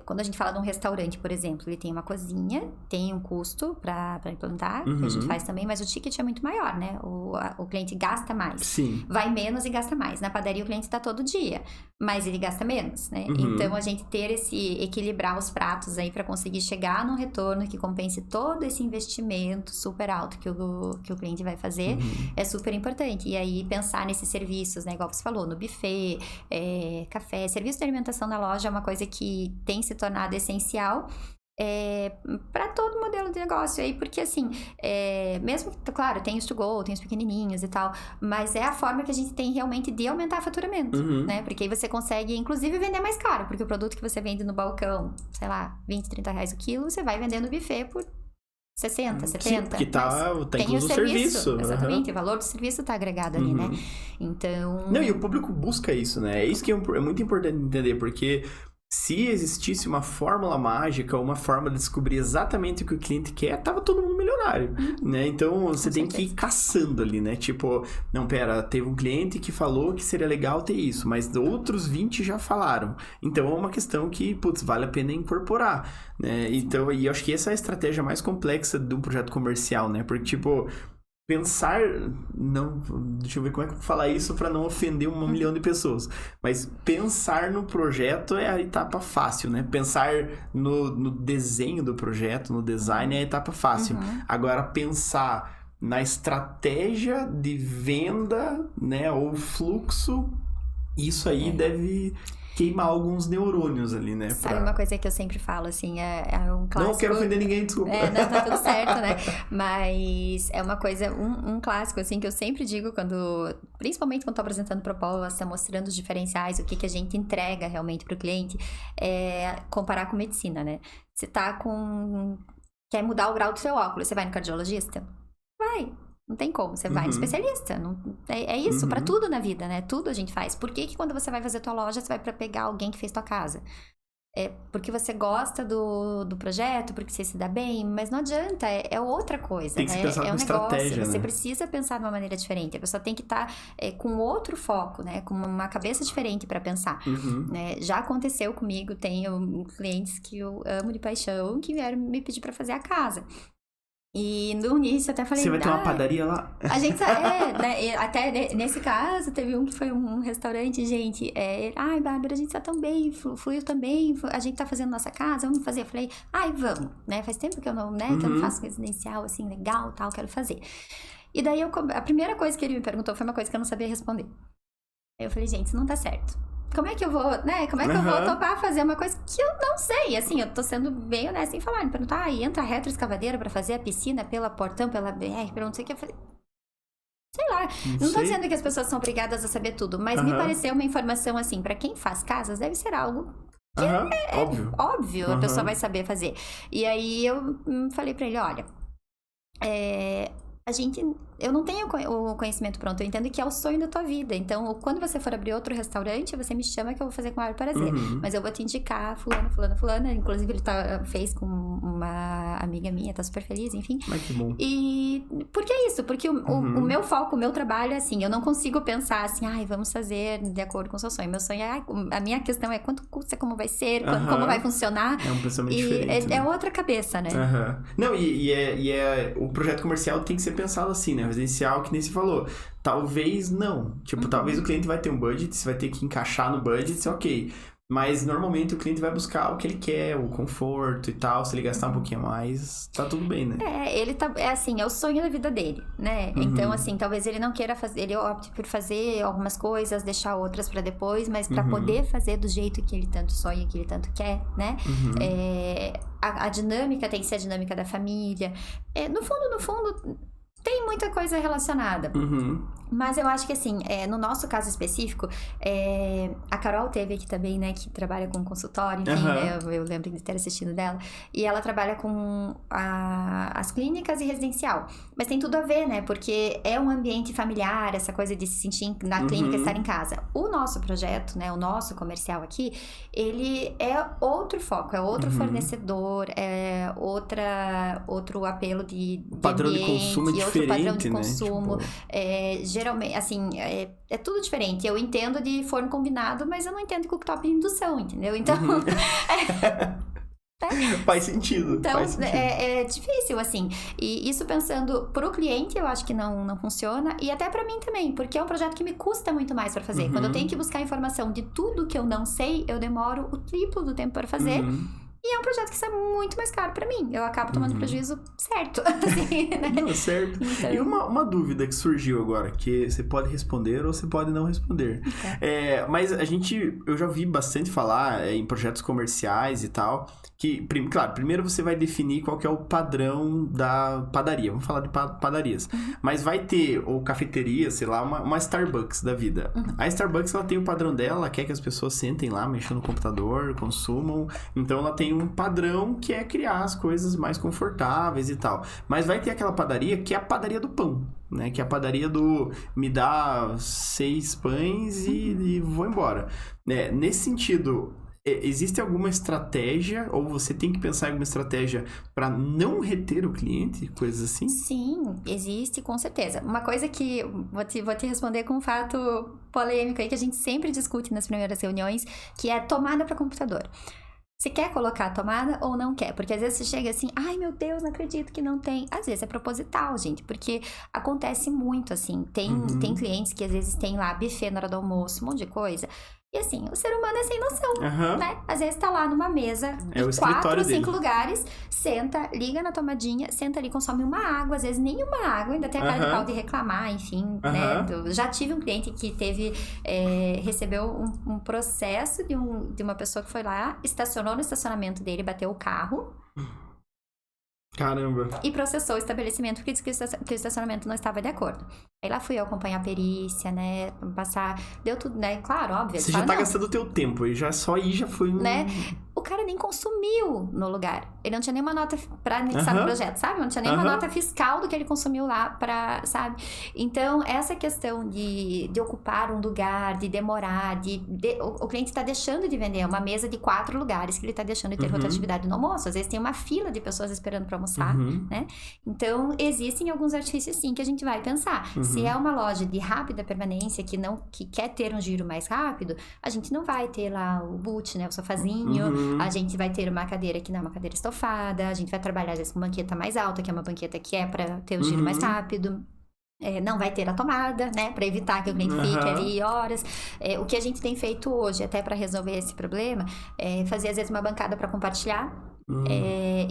Quando a gente fala de um restaurante, por exemplo, ele tem uma cozinha, tem um custo para implantar, que a gente faz também, mas o ticket é muito maior, né? O cliente gasta mais. Sim. Vai menos e gasta mais. Na padaria o cliente está todo dia, mas ele gasta menos, né? Então a gente ter equilibrar os pratos aí para conseguir chegar num retorno que compense todo esse investimento super alto que o cliente vai fazer é super importante. E aí pensar nesses serviços, né? Igual você falou, no buffet, café, serviço de alimentação na loja é uma coisa que tem se tornado essencial para todo modelo de negócio aí, porque assim, mesmo que, claro, tem os to-go, tem os pequenininhos e tal, mas é a forma que a gente tem realmente de aumentar o faturamento, né? Porque aí você consegue, inclusive, vender mais caro, porque o produto que você vende no balcão, sei lá, 20, 30 reais o quilo, você vai vender no buffet por 60, 70. Sim, porque tá incluso o serviço. Exatamente, o valor do serviço tá agregado ali, né? Então... Não, e o público busca isso, né? É isso que é muito importante entender, porque se existisse uma fórmula mágica, uma forma de descobrir exatamente o que o cliente quer, tava todo mundo milionário, né? Então, você tem que ir caçando ali, né? Tipo, não, pera, teve um cliente que falou que seria legal ter isso, mas outros 20 já falaram. Então, é uma questão que, putz, vale a pena incorporar, né? Então, e eu acho que essa é a estratégia mais complexa de um projeto comercial, né? Porque, tipo... Pensar, não, deixa eu ver como é que eu vou falar isso para não ofender 1 milhão de pessoas, mas pensar no projeto é a etapa fácil, né? Pensar no desenho do projeto, no design é a etapa fácil. Agora, pensar na estratégia de venda, né, ou fluxo, isso aí deve... queimar alguns neurônios ali, né? Sabe uma coisa que eu sempre falo, assim, é um clássico... Não quero ofender ninguém, desculpa. Não, tá tudo certo, né? Mas é uma coisa, um clássico, assim, que eu sempre digo principalmente quando tô apresentando proposta, mostrando os diferenciais, o que a gente entrega realmente pro cliente, é comparar com medicina, né? Você quer mudar o grau do seu óculos, você vai no cardiologista? Vai. Não tem como, você vai no especialista. É isso, pra tudo na vida, né? Tudo a gente faz. Por que quando você vai fazer tua loja, você vai pra pegar alguém que fez tua casa? É porque você gosta do projeto, porque você se dá bem, mas não adianta, é outra coisa. Tem que se pensar um estratégia, negócio, né? Você precisa pensar de uma maneira diferente. A pessoa tem que estar com outro foco, né? Com uma cabeça diferente pra pensar. Né? Já aconteceu comigo, tenho clientes que eu amo de paixão, que vieram me pedir pra fazer a casa. E no início eu até falei... Você vai ter uma padaria lá? A gente... né? Até nesse caso, teve um que foi um restaurante, gente... Ai, Bárbara, a gente tá tão bem, fluiu também, a gente tá fazendo nossa casa, vamos fazer. Eu falei, vamos, né? Faz tempo que eu não, né? Que eu não faço residencial, assim, legal, tal, quero fazer. E daí, a primeira coisa que ele me perguntou foi uma coisa que eu não sabia responder. Aí eu falei, gente, isso não tá certo. Como é que eu vou, né? Como é que eu vou topar fazer uma coisa que eu não sei? Assim, eu tô sendo bem honesta em falar. Me perguntar, entra a retroescavadeira pra fazer a piscina pela portão, pela BR, pelo não sei o que. Eu falei, sei lá. Não tô dizendo que as pessoas são obrigadas a saber tudo, mas me pareceu uma informação, assim, pra quem faz casas, deve ser algo que óbvio, a pessoa vai saber fazer. E aí eu falei pra ele, olha, eu não tenho o conhecimento pronto, eu entendo que é o sonho da tua vida. Então, quando você for abrir outro restaurante, você me chama que eu vou fazer com o maior prazer. Mas eu vou te indicar fulana. Inclusive, ele fez com uma amiga minha, tá super feliz, enfim. Mas que bom. E por que isso? Porque o meu foco, o meu trabalho é assim, eu não consigo pensar assim, vamos fazer de acordo com o seu sonho. Meu sonho a minha questão é quanto custa, como vai ser, como vai funcionar. É um pensamento diferente. É outra cabeça, né? Não, o projeto comercial tem que ser pensado assim, né? residencial, que nem se falou. Talvez não. Tipo, talvez o cliente vai ter um budget, você vai ter que encaixar no budget, ok. Mas normalmente o cliente vai buscar o que ele quer, o conforto e tal. Se ele gastar um pouquinho a mais, tá tudo bem, né? Ele tá. É assim, é o sonho da vida dele, né? Então, assim, talvez ele não queira fazer. Ele opte por fazer algumas coisas, deixar outras pra depois, mas pra poder fazer do jeito que ele tanto sonha, que ele tanto quer, né? A dinâmica tem que ser a dinâmica da família. No fundo, tem muita coisa relacionada. Mas eu acho que, assim, no nosso caso específico, a Carol teve aqui também, né, que trabalha com consultório, enfim, né, eu lembro de ter assistido dela. E ela trabalha com as clínicas e residencial. Mas tem tudo a ver, né, porque é um ambiente familiar, essa coisa de se sentir na clínica e estar em casa. O nosso projeto, né, o nosso comercial aqui, ele é outro foco, é outro fornecedor, é outro apelo de padrão ambiente, de consumo é diferente, outro padrão de né? consumo. Tipo... Geralmente, assim, é tudo diferente. Eu entendo de forno combinado, mas eu não entendo de cooktop de indução, entendeu? Então... Faz sentido. Então, faz sentido. É difícil, assim. E isso pensando pro cliente, eu acho que não funciona. E até pra mim também, porque é um projeto que me custa muito mais pra fazer. Quando eu tenho que buscar informação de tudo que eu não sei, eu demoro o triplo do tempo para fazer. E é um projeto que sai muito mais caro pra mim. Eu acabo tomando prejuízo certo. Assim, né? Não, certo. Então... E uma dúvida que surgiu agora, que você pode responder ou você pode não responder. Mas eu já vi bastante falar em projetos comerciais e tal, que, claro, primeiro você vai definir qual que é o padrão da padaria. Vamos falar de padarias. Mas vai ter, ou cafeteria, sei lá, uma Starbucks da vida. A Starbucks, ela tem o padrão dela, ela quer que as pessoas sentem lá, mexam no computador, consumam. Então, ela tem um padrão que é criar as coisas mais confortáveis e tal. Mas vai ter aquela padaria que é a padaria do pão, né? Que é a padaria do me dá 6 pães e vou embora. Nesse sentido, existe alguma estratégia, ou você tem que pensar em alguma estratégia para não reter o cliente, coisas assim? Sim, existe, com certeza. Uma coisa que vou te responder com um fato polêmico aí que a gente sempre discute nas primeiras reuniões, que é tomada para computador. Você quer colocar a tomada ou não quer? Porque às vezes você chega assim, ai meu Deus, não acredito que não tem. Às vezes é proposital, gente, porque acontece muito assim. Tem clientes que às vezes tem lá buffet na hora do almoço, um monte de coisa. E assim, o ser humano é sem noção, né? Às vezes tá lá numa mesa de 4 ou 5 lugares, senta, liga na tomadinha, senta ali, consome uma água, às vezes nenhuma água, ainda tem a cara de pau de reclamar, enfim, né? Eu já tive um cliente que recebeu um processo de uma pessoa que foi lá, estacionou no estacionamento dele, bateu o carro. Caramba. E processou o estabelecimento porque disse que o estacionamento não estava de acordo. Aí lá fui eu acompanhar a perícia, né? Passar... Deu tudo, né? Claro, óbvio. Você já tá gastando o teu tempo. E só aí já foi um... Né? O cara nem consumiu no lugar. Ele não tinha nenhuma nota pra anexar no projeto, sabe? Não tinha nenhuma nota fiscal do que ele consumiu lá pra, sabe? Então, essa questão de ocupar um lugar, de demorar, o cliente tá deixando de vender uma mesa de 4 lugares que ele tá deixando de ter rotatividade no almoço. Às vezes tem uma fila de pessoas esperando pra almoçar, né? Então, existem alguns artifícios, sim, que a gente vai pensar. Se é uma loja de rápida permanência que quer ter um giro mais rápido, a gente não vai ter lá o boot, né? O sofazinho. A gente vai ter uma cadeira que não é uma cadeira estofada. A gente vai trabalhar, às vezes, com banqueta mais alta, que é uma banqueta que é pra ter o giro mais rápido. Não vai ter a tomada, né? Pra evitar que o cliente fique ali horas. O que a gente tem feito hoje, até pra resolver esse problema, é fazer, às vezes, uma bancada pra compartilhar.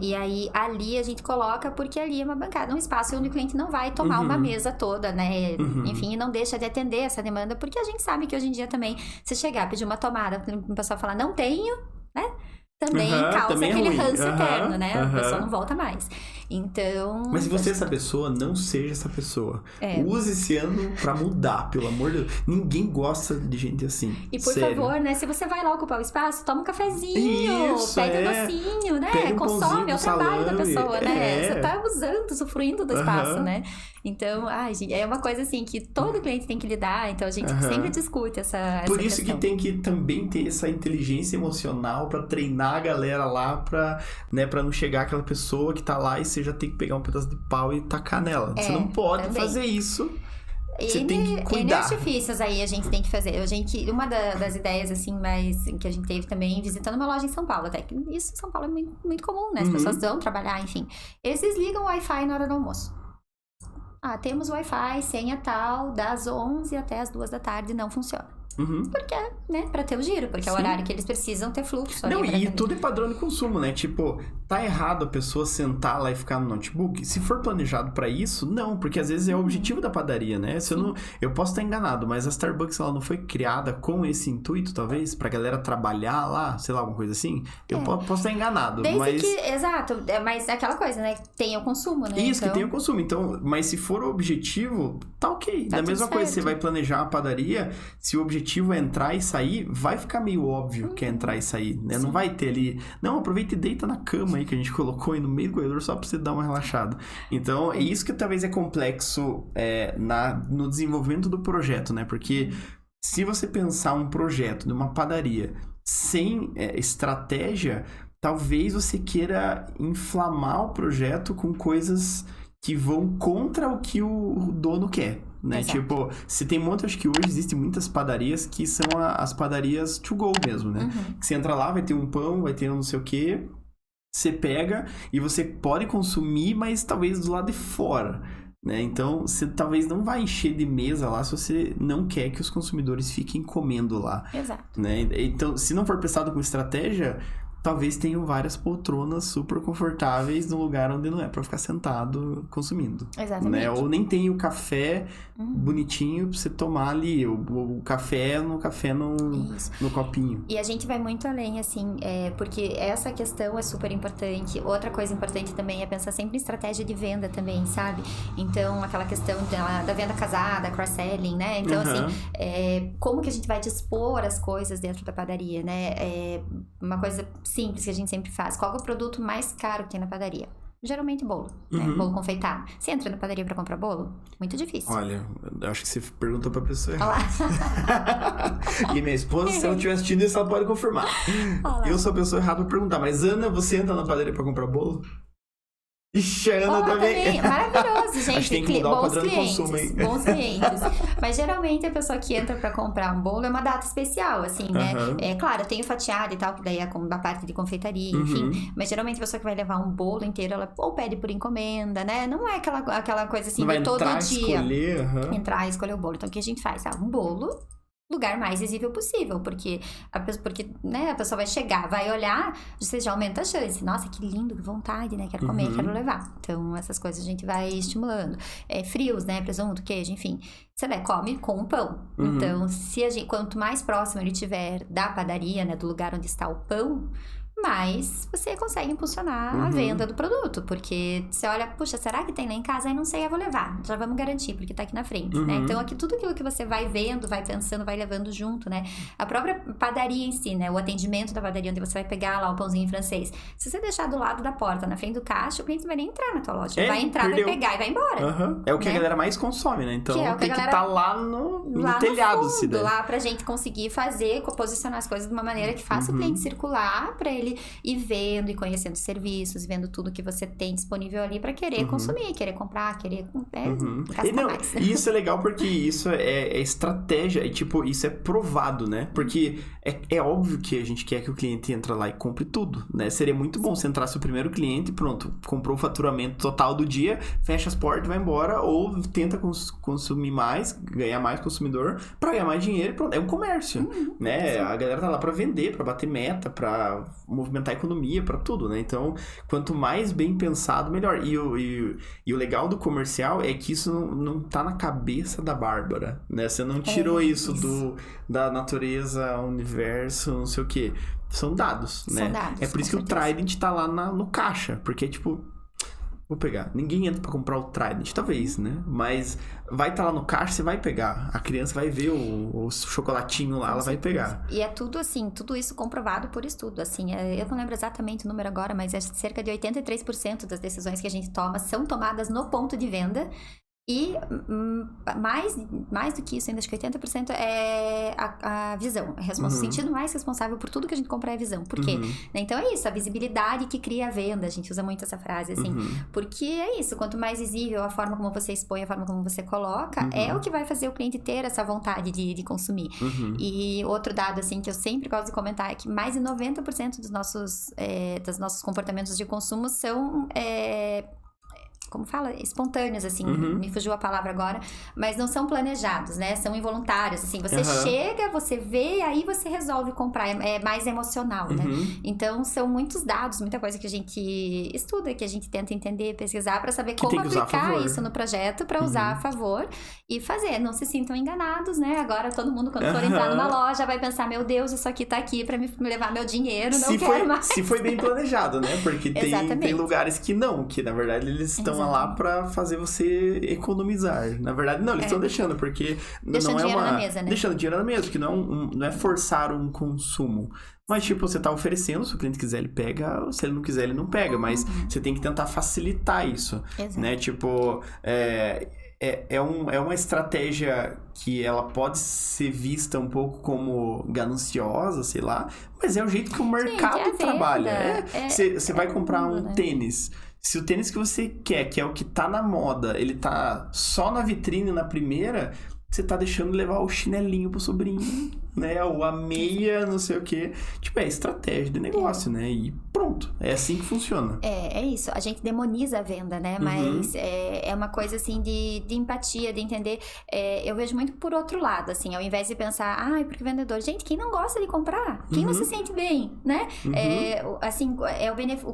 E aí, ali a gente coloca, porque ali é uma bancada, um espaço onde o cliente não vai tomar uma mesa toda, né? Enfim, e não deixa de atender essa demanda, porque a gente sabe que hoje em dia também, se chegar, pedir uma tomada, o pessoal falar, não tenho, né? Também causa também aquele ruim. ranço eterno, né? A pessoa não volta mais. Então... Mas se você é essa pessoa, não seja essa pessoa. Use esse ano pra mudar, pelo amor de Deus. Ninguém gosta de gente assim. E por favor, né? Se você vai lá ocupar o espaço, toma um cafezinho, pede um docinho, né? Pede um consome, é o trabalho da pessoa, né? Você tá usando, usufruindo do espaço, né? Então, gente, é uma coisa assim que todo cliente tem que lidar, então a gente sempre discute essa Por isso questão. que tem que também ter essa inteligência emocional pra treinar a galera lá pra não chegar aquela pessoa que tá lá e você já tem que pegar um pedaço de pau e tacar nela. Você não pode fazer isso. Você tem que cuidar. Artifícios aí a gente tem que fazer. Uma das ideias, assim, mais que a gente teve também, visitando uma loja em São Paulo, até que isso em São Paulo é muito, muito comum, né? As pessoas vão trabalhar, enfim. Eles desligam o Wi-Fi na hora do almoço. temos Wi-Fi, senha tal, das 11 até as 2 da tarde não funciona. Porque, né, pra ter o giro, porque é o horário que eles precisam ter fluxo. Não, e tudo é padrão de consumo, né? Tipo, tá errado a pessoa sentar lá e ficar no notebook? Se for planejado pra isso, não, porque às vezes é o objetivo da padaria, né? Se eu posso estar enganado, mas a Starbucks, ela não foi criada com esse intuito, talvez, pra galera trabalhar lá, sei lá, alguma coisa assim? Eu posso estar enganado, mas... Exato, mas é aquela coisa, né? Tem o consumo, né? Isso, então... que tem o consumo. Então, mas se for o objetivo, tá ok. Tá da mesma coisa, certo. você vai planejar uma padaria, se o objetivo é entrar e sair, vai ficar meio óbvio que é entrar e sair, né? Não vai ter ali... Não, aproveita e deita na cama aí que a gente colocou aí no meio do corredor só pra você dar uma relaxada. Então, é isso que talvez é complexo no desenvolvimento do projeto, né? Porque se você pensar um projeto de uma padaria sem estratégia, talvez você queira inflamar o projeto com coisas que vão contra o que o dono quer, né? Exato. Tipo, se tem acho que hoje existem muitas padarias que são as padarias to go mesmo, né? Que você entra lá, vai ter um pão, vai ter um não sei o quê, você pega e você pode consumir, mas talvez do lado de fora, né? Então, você talvez não vai encher de mesa lá se você não quer que os consumidores fiquem comendo lá. Exato. Né? Então, se não for pensado com estratégia, talvez tenham várias poltronas super confortáveis no lugar onde não é pra ficar sentado consumindo. Exatamente. Né? Ou nem tem o café bonitinho pra você tomar ali, o café no copinho. E a gente vai muito além, assim, porque essa questão é super importante. Outra coisa importante também é pensar sempre em estratégia de venda também, sabe? Então, aquela questão da venda casada, cross-selling, né? Então, assim, como que a gente vai dispor as coisas dentro da padaria, né? Uma coisa simples que a gente sempre faz. Qual é o produto mais caro que tem na padaria? Geralmente bolo, né? Bolo confeitado. Você entra na padaria pra comprar bolo? Muito difícil. Olha, eu acho que você perguntou pra pessoa Olha lá. E minha esposa, se ela estiver assistindo isso, ela pode confirmar. Eu sou a pessoa errada pra perguntar. Mas Ana, você entra na padaria pra comprar bolo? Ixi, a Ana também. Maravilhoso, gente. Acho que tem que mudar o padrão de consumo, hein? Bons clientes. Mas geralmente a pessoa que entra pra comprar um bolo é uma data especial, assim, né? Claro, eu tenho fatiado e tal, que daí é da parte de confeitaria, enfim. Mas geralmente a pessoa que vai levar um bolo inteiro, ela ou pede por encomenda, né? Não é aquela coisa assim de todo dia. Entrar e escolher o bolo. Então o que a gente faz? Um bolo. Lugar mais visível possível, porque né, a pessoa vai chegar, vai olhar, você já aumenta a chance. Nossa, que lindo, que vontade, né? Quero comer, quero levar. Então, essas coisas a gente vai estimulando. Frios, né? Presunto, queijo, enfim. Você come com o pão. Então, quanto mais próximo ele tiver da padaria, né? Do lugar onde está o pão, mais você consegue impulsionar a venda do produto. Porque você olha, puxa, será que tem lá em casa? Aí não sei, eu vou levar. Já vamos garantir, porque tá aqui na frente, né? Então, tudo aquilo que você vai vendo, vai pensando, vai levando junto, né? A própria padaria em si, né? O atendimento da padaria, onde você vai pegar lá o pãozinho francês. Se você deixar do lado da porta, na frente do caixa, o cliente não vai nem entrar na tua loja. Vai entrar, vai pegar e vai embora. É o que a galera mais consome, né? Então, tem que estar lá no telhado. No fundo, lá pra gente conseguir posicionar as coisas de uma maneira que faça o cliente circular, pra ele ir vendo e conhecendo serviços, vendo tudo que você tem disponível ali pra querer consumir, querer comprar, querer gastar mais. E isso é legal porque isso é estratégia, e tipo, isso é provado, né? Porque é óbvio que a gente quer que o cliente entre lá e compre tudo, né? Seria muito bom se entrasse o primeiro cliente, pronto, comprou o faturamento total do dia, fecha as portas e vai embora, ou tenta consumir mais, ganhar mais consumidor pra ganhar mais dinheiro e pronto. É um comércio, né? A galera tá lá pra vender, pra bater meta, pra movimentar a economia, pra tudo, né? Então, quanto mais bem pensado, melhor. E o legal do comercial é que isso não tá na cabeça da Bárbara, né? Você não tirou isso da natureza, universo, não sei o quê. São dados, né? São dados, é por isso que o Trident tá lá no caixa, porque, tipo, vou pegar. Ninguém entra pra comprar o Trident, talvez, né? Mas vai estar lá no caixa, você vai pegar. A criança vai ver o chocolatinho lá, ela vai pegar. E é tudo assim, tudo isso comprovado por estudo, assim. Eu não lembro exatamente o número agora, mas é cerca de 83% das decisões que a gente toma são tomadas no ponto de venda. E mais do que isso, ainda acho que 80% é a visão. O sentido mais responsável por tudo que a gente compra é a visão. Por quê? Então é isso, a visibilidade que cria a venda. A gente usa muito essa frase, assim. Porque é isso, quanto mais visível a forma como você expõe, a forma como você coloca, é o que vai fazer o cliente ter essa vontade de consumir. E outro dado, assim, que eu sempre gosto de comentar é que mais de 90% dos nossos comportamentos de consumo são como fala? Espontâneos, assim, me fugiu a palavra agora, mas não são planejados, né? São involuntários, assim, você chega, você vê, aí você resolve comprar, é mais emocional, né? Então, são muitos dados, muita coisa que a gente estuda, que a gente tenta entender, pesquisar, pra saber como aplicar isso no projeto, pra usar a favor e fazer. Não se sintam enganados, né? Agora, todo mundo, quando for entrar numa loja, vai pensar, meu Deus, isso aqui tá aqui pra me levar meu dinheiro, não quero mais. Se foi bem planejado, né? Porque tem lugares que não, que na verdade eles estão lá pra fazer você economizar. Na verdade, não, eles estão deixando, porque deixando dinheiro na mesa, né? Deixando dinheiro na mesa, porque não é forçar um consumo. Mas, tipo, você tá oferecendo, se o cliente quiser, ele pega, se ele não quiser, ele não pega. Mas você tem que tentar facilitar isso, né? Tipo, é uma estratégia que ela pode ser vista um pouco como gananciosa, sei lá, mas é o jeito que o mercado trabalha. Você vai comprar um tênis. Se o tênis que você quer, que é o que tá na moda, ele tá só na vitrine, na primeira, você tá deixando levar o chinelinho pro sobrinho, né? Ou a meia, não sei o quê. Tipo, é estratégia de negócio, né? E pronto. É assim que funciona. É isso. A gente demoniza a venda, né? Mas é uma coisa, assim, de empatia, de entender. Eu vejo muito por outro lado, assim. Ao invés de pensar, porque o vendedor... Gente, quem não gosta de comprar? Quem não se sente bem, né? Assim,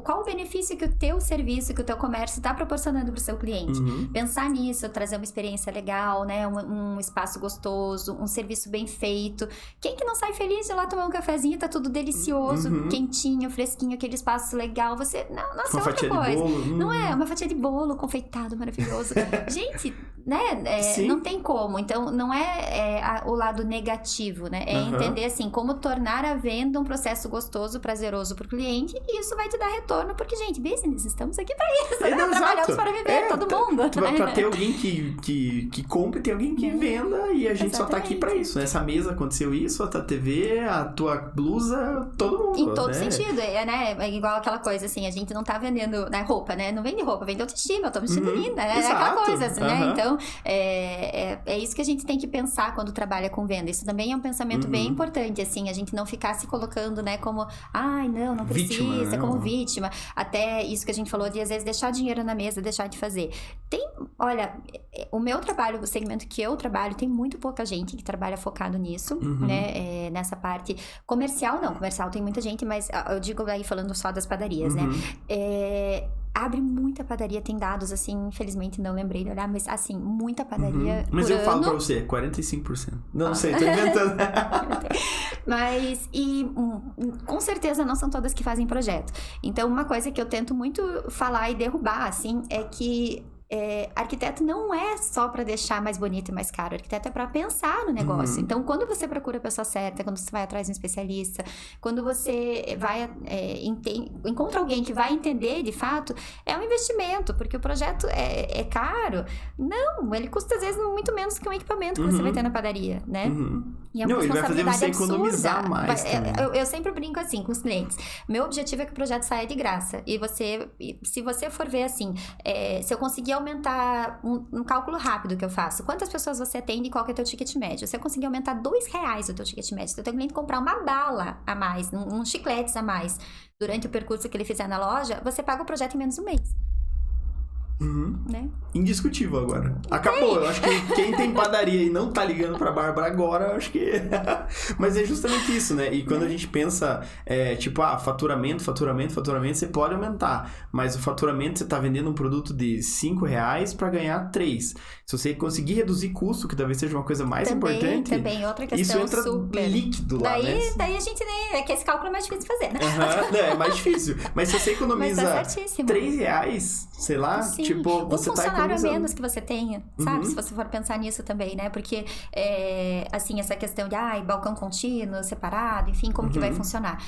qual o benefício que o teu serviço, que o teu comércio tá proporcionando pro seu cliente? Pensar nisso, trazer uma experiência legal, né? Um espaço gostoso, um serviço bem feito. Quem que não sai feliz de ir lá tomar um cafezinho, tá tudo delicioso, quentinho, fresquinho, aquele espaço legal, você... Nossa, uma fatia outra coisa. De bolo. Não é? Uma fatia de bolo confeitado, maravilhoso. Gente, né? Não tem como. Então, não é o lado negativo, né? É entender, assim, como tornar a venda um processo gostoso, prazeroso pro cliente, e isso vai te dar retorno, porque, gente, business, estamos aqui pra isso, né? Trabalhamos para viver, todo mundo. Pra ter alguém que compre, ter alguém que venda, e a gente só tá aqui pra isso. Nessa mesa aconteceu isso, a tua TV, a tua blusa, todo mundo. Em todo sentido, né? É igual aquela coisa, assim, a gente não tá vendendo, né, roupa, né? Não vende roupa, vende autoestima, eu tô me sentindo linda, né? É aquela coisa, assim, né? Então, é isso que a gente tem que pensar quando trabalha com venda. Isso também é um pensamento bem importante, assim, a gente não ficar se colocando, né, como, não precisa, vítima, como vítima. Até isso que a gente falou de, às vezes, deixar dinheiro na mesa, deixar de fazer. Olha, o meu trabalho, o segmento que eu trabalho, tem muito pouca gente que trabalha focado nisso, né? Nessa parte comercial, não. Comercial tem muita gente, mas eu digo aí falando só das padarias, né? Abre muita padaria, tem dados, assim, infelizmente não lembrei de olhar, mas assim, muita padaria. Mas eu falo pra você, 45%. Não sei, tô inventando. Mas, com certeza não são todas que fazem projeto. Então, uma coisa que eu tento muito falar e derrubar, assim, é que arquiteto não é só para deixar mais bonito e mais caro. Arquiteto é para pensar no negócio. Então, quando você procura a pessoa certa, quando você vai atrás de um especialista, quando você vai encontra alguém que vai entender de fato, é um investimento, porque o projeto é caro. Não, ele custa às vezes muito menos que um equipamento que você vai ter na padaria, né? E é uma responsabilidade ele vai fazer você absurda. Economizar mais eu sempre brinco assim com os clientes. Meu objetivo é que o projeto saia de graça. E se você for ver assim, se eu conseguir aumentar um cálculo rápido que eu faço, quantas pessoas você atende e qual que é o teu ticket médio? Se eu conseguir aumentar R$2 o teu ticket médio, se o teu cliente comprar uma bala a mais, uns chicletes a mais, durante o percurso que ele fizer na loja, você paga o projeto em menos de um mês. Né? Indiscutível agora. Acabou. Eu acho que quem tem padaria e não tá ligando pra Bárbara agora, eu acho que... Mas é justamente isso, né? E quando a gente pensa, faturamento, você pode aumentar. Mas o faturamento, você tá vendendo um produto de R$5 pra ganhar 3. Se você conseguir reduzir custo, que talvez seja uma coisa mais importante... Também, outra questão isso entra super... líquido lá, né? Daí a gente nem... É que esse cálculo é mais difícil de fazer, né? É mais difícil. Mas se você economiza R$3, sei lá... Sim. Tipo, você um funcionário tá a menos que você tenha, sabe? Se você for pensar nisso também, né? Porque, assim, essa questão de, balcão contínuo, separado, enfim, como que vai funcionar?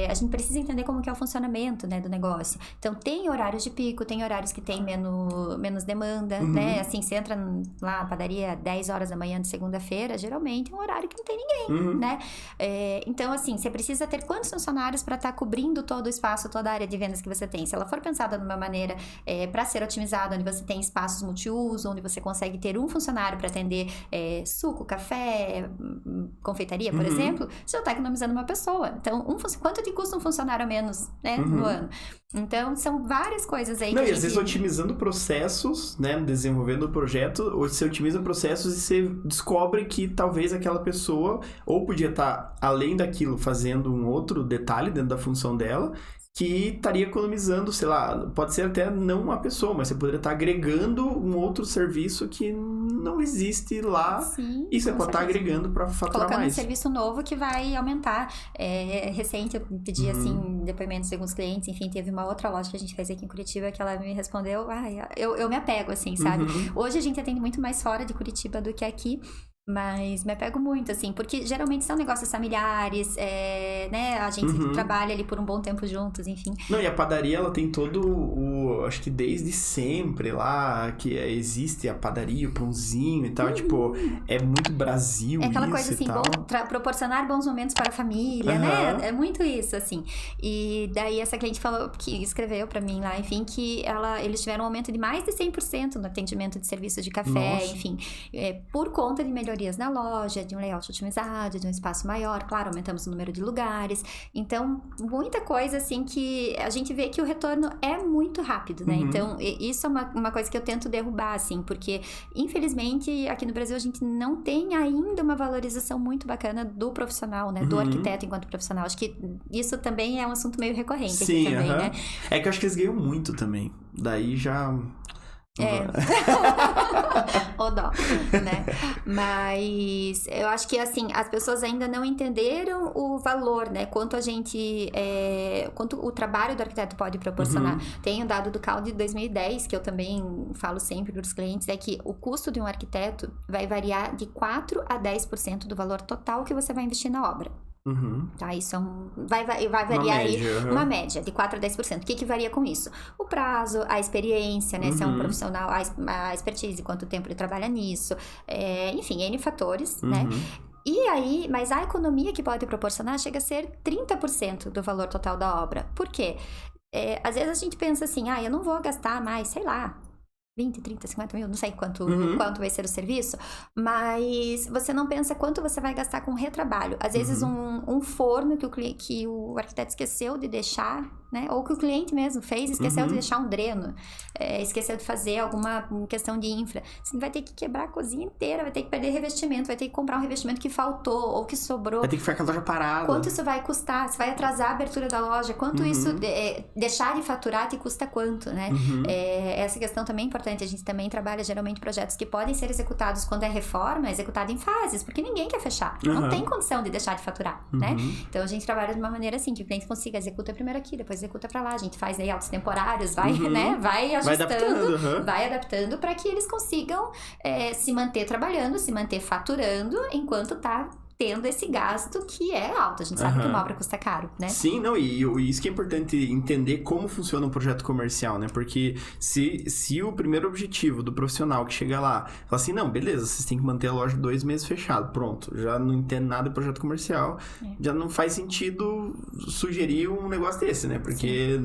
A gente precisa entender como que é o funcionamento, né, do negócio. Então, tem horários de pico, tem horários que tem menos demanda, né? Assim, você entra lá na padaria 10 horas da manhã de segunda-feira, geralmente é um horário que não tem ninguém, né? Então, assim, você precisa ter quantos funcionários para estar cobrindo todo o espaço, toda a área de vendas que você tem? Se ela for pensada de uma maneira para ser otimizada, onde você tem espaços multiuso, onde você consegue ter um funcionário para atender suco, café, confeitaria, por exemplo, você já está economizando uma pessoa. Então, quanto te custa um funcionário a menos, né, no ano? Então, são várias coisas aí que às vezes otimizando processos, né, desenvolvendo o projeto, ou você otimiza processos e você descobre que talvez aquela pessoa ou podia estar, além daquilo, fazendo um outro detalhe dentro da função dela, que estaria economizando, sei lá, pode ser até não uma pessoa, mas você poderia estar agregando um outro serviço que não existe lá. Sim, e você pode estar agregando para faturar colocando mais. Um serviço novo que vai aumentar. Recente eu pedi assim depoimentos de alguns clientes, enfim, teve uma outra loja que a gente fez aqui em Curitiba que ela me respondeu, eu me apego assim, sabe? Hoje a gente atende muito mais fora de Curitiba do que aqui. Mas me apego muito, assim, porque geralmente são negócios familiares, né? A gente trabalha ali por um bom tempo juntos, enfim. Não, e a padaria, ela tem acho que desde sempre lá, que existe a padaria, o pãozinho e tal, tipo, é muito Brasil isso. É aquela coisa assim, proporcionar bons momentos para a família, né? É muito isso, assim. E daí essa cliente falou, que escreveu pra mim lá, enfim, que eles tiveram um aumento de mais de 100% no atendimento de serviço de café, enfim, por conta de melhorias na loja, de um layout otimizado, de um espaço maior, claro, aumentamos o número de lugares, então muita coisa assim que a gente vê que o retorno é muito rápido, né? Então isso é uma coisa que eu tento derrubar, assim, porque infelizmente aqui no Brasil a gente não tem ainda uma valorização muito bacana do profissional, né? Do arquiteto enquanto profissional, acho que isso também é um assunto meio recorrente aqui também, né? É que eu acho que eles ganham muito também, daí já... O dó, né? Mas eu acho que, assim, as pessoas ainda não entenderam o valor, né? Quanto o trabalho do arquiteto pode proporcionar. Tem um dado do CAL de 2010, que eu também falo sempre para os clientes, é que o custo de um arquiteto vai variar de 4 a 10% do valor total que você vai investir na obra. Tá, isso vai variar uma média de 4 a 10%. O que varia com isso? O prazo, a experiência, né? Se é um profissional, a expertise, quanto tempo ele trabalha nisso, enfim, N fatores, né? E aí, mas a economia que pode proporcionar chega a ser 30% do valor total da obra. Por quê? Às vezes a gente pensa assim, eu não vou gastar mais, sei lá, 20, 30, 50 mil, não sei quanto vai ser o serviço, mas você não pensa quanto você vai gastar com retrabalho. Às vezes um forno que o arquiteto esqueceu de deixar, né? Ou que o cliente mesmo fez, esqueceu de deixar um dreno, esqueceu de fazer alguma questão de infra. Você vai ter que quebrar a cozinha inteira, vai ter que perder revestimento, vai ter que comprar um revestimento que faltou ou que sobrou. Vai ter que ficar com a loja parada. Quanto isso vai custar? Se vai atrasar a abertura da loja? Quanto isso, deixar de faturar te custa quanto, né? Essa questão também é importante. A gente também trabalha geralmente projetos que podem ser executados quando é reforma, executado em fases, porque ninguém quer fechar. Não tem condição de deixar de faturar, né? Então a gente trabalha de uma maneira assim, que o cliente consiga, executa primeiro aqui, depois executa pra lá. A gente faz layouts temporários, né? Vai ajustando, vai adaptando para que eles consigam se manter trabalhando, se manter faturando, enquanto tá tendo esse gasto que é alto. A gente sabe que uma obra custa caro, né? Sim, não, e isso que é importante entender como funciona um projeto comercial, né? Porque se o primeiro objetivo do profissional que chega lá, fala assim, não, beleza, vocês têm que manter a loja 2 meses fechado, pronto, já não entende nada de projeto comercial, já não faz sentido sugerir um negócio desse, né? Porque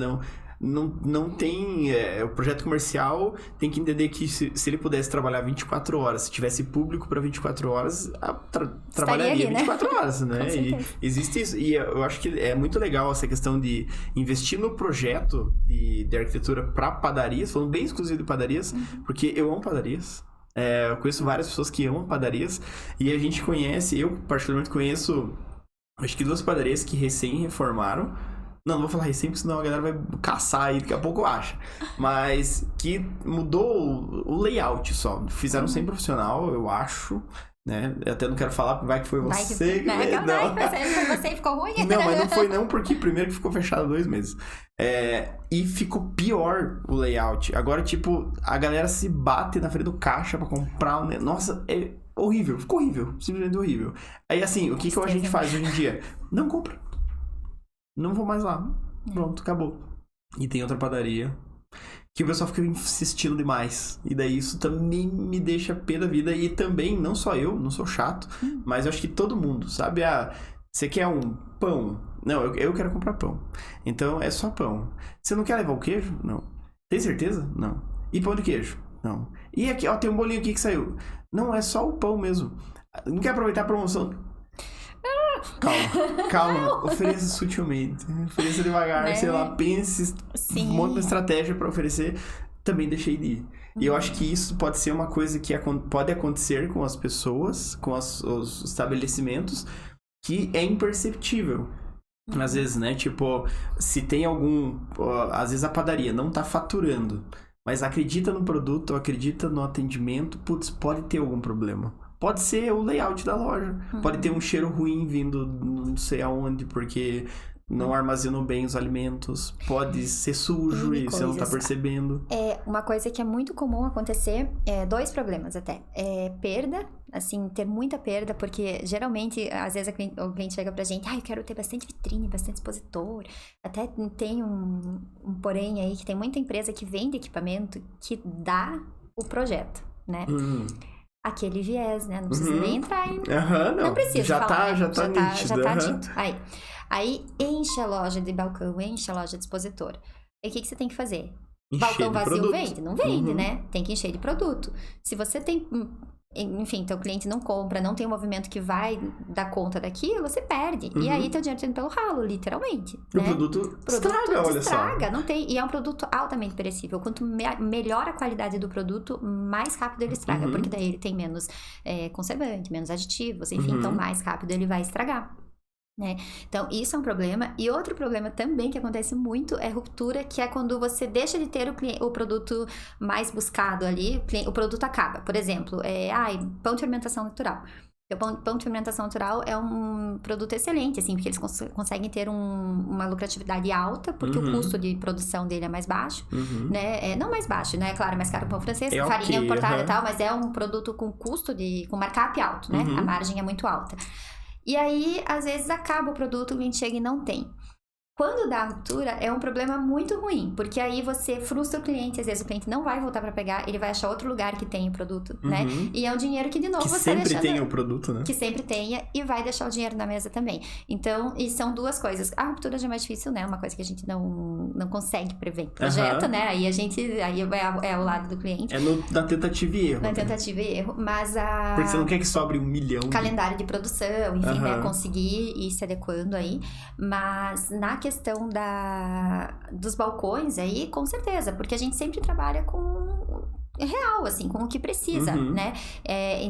não tem... o projeto comercial tem que entender que se ele pudesse trabalhar 24 horas, se tivesse público para 24 horas, trabalharia ali, 24 horas, né? E existe isso. E eu acho que é muito legal essa questão de investir no projeto de arquitetura para padarias, falando bem exclusivo de padarias, porque eu amo padarias. Eu conheço várias pessoas que amam padarias e a gente conhece, eu particularmente conheço, acho que 2 padarias que recém-reformaram. Não vou falar recém, porque senão a galera vai caçar e daqui a pouco acha. Mas que mudou o layout só. Fizeram sem profissional, eu acho. Né? Eu até não quero falar, vai que foi você. Foi você e ficou ruim? Não, mas não foi não, porque primeiro que ficou fechado 2 meses. E ficou pior o layout. Agora, tipo, a galera se bate na frente do caixa pra comprar um... Nossa, é horrível. Ficou horrível. Simplesmente horrível. Aí, assim, o que a gente faz hoje em dia? Não compra. Não vou mais lá. Pronto, acabou. E tem outra padaria que o pessoal fica insistindo demais. E daí isso também me deixa pé da vida. E também, não só eu, não sou chato, mas eu acho que todo mundo, sabe? Você quer um pão? Não, eu quero comprar pão. Então é só pão. Você não quer levar o queijo? Não. Tem certeza? Não. E pão de queijo? Não. E aqui, ó, tem um bolinho aqui que saiu. Não, é só o pão mesmo. Não quer aproveitar a promoção? Calma. Ofereça sutilmente. Ofereça devagar, né? sei lá, pense, monta uma estratégia pra oferecer. Também deixei de ir. E eu acho que isso pode ser uma coisa que pode acontecer com as pessoas, com os estabelecimentos, que é imperceptível. Às vezes, né? Tipo, se tem às vezes a padaria não tá faturando, mas acredita no produto, acredita no atendimento, putz, pode ter algum problema. Pode ser o layout da loja. Pode ter um cheiro ruim vindo não sei aonde, porque não armazenou bem os alimentos. Pode ser sujo e você não tá percebendo. Uma coisa que é muito comum acontecer, 2 problemas até. Perda, assim, ter muita perda, porque geralmente, às vezes o cliente chega pra gente, eu quero ter bastante vitrine, bastante expositor. Até tem um porém aí, que tem muita empresa que vende equipamento que dá o projeto, né? Aquele viés, né? Não precisa nem entrar em... não precisa já falar, tá, já tá nítido. Já tá dito. Aí enche a loja de balcão, enche a loja de expositor. E o que você tem que fazer? Encher balcão de vazio produto. Vende? Não vende, né? Tem que encher de produto. Se você tem... Enfim, teu cliente não compra, não tem um movimento que vai dar conta daquilo, você perde. E aí teu dinheiro tá indo pelo ralo, literalmente. O né? produto estraga, olha só. Não tem, e é um produto altamente perecível. Quanto melhor a qualidade do produto, mais rápido ele estraga. Porque daí ele tem menos conservante, menos aditivos, enfim. Então mais rápido ele vai estragar. Né? Então, isso é um problema. E outro problema também que acontece muito é ruptura, que é quando você deixa de ter o produto mais buscado ali, o produto acaba. Por exemplo, pão de fermentação natural. O pão de fermentação natural é um produto excelente, assim, porque eles conseguem ter uma lucratividade alta, porque o custo de produção dele é mais baixo, né? Não mais baixo, né? Claro, mais caro que o pão francês, farinha importada e tal, mas é um produto com com markup alto, né? A margem é muito alta. E aí, às vezes, acaba o produto, o cliente chega e não tem. Quando dá a ruptura, é um problema muito ruim, porque aí você frustra o cliente, às vezes o cliente não vai voltar pra pegar, ele vai achar outro lugar que tem o produto, né? E é um dinheiro que, de novo, você sempre deixando... tenha o produto, né? Que sempre tenha, e vai deixar o dinheiro na mesa também. Então, e são 2 coisas. A ruptura já é mais difícil, né? Uma coisa que a gente não consegue prever. Projeto, né? Aí é o lado do cliente. É na tentativa e erro. Na tentativa e erro, mas Porque você não quer que sobre 1 milhão. Calendário de produção, enfim, né? Conseguir ir se adequando aí. Mas na questão dos balcões aí, com certeza, porque a gente sempre trabalha com real, assim, com o que precisa, né?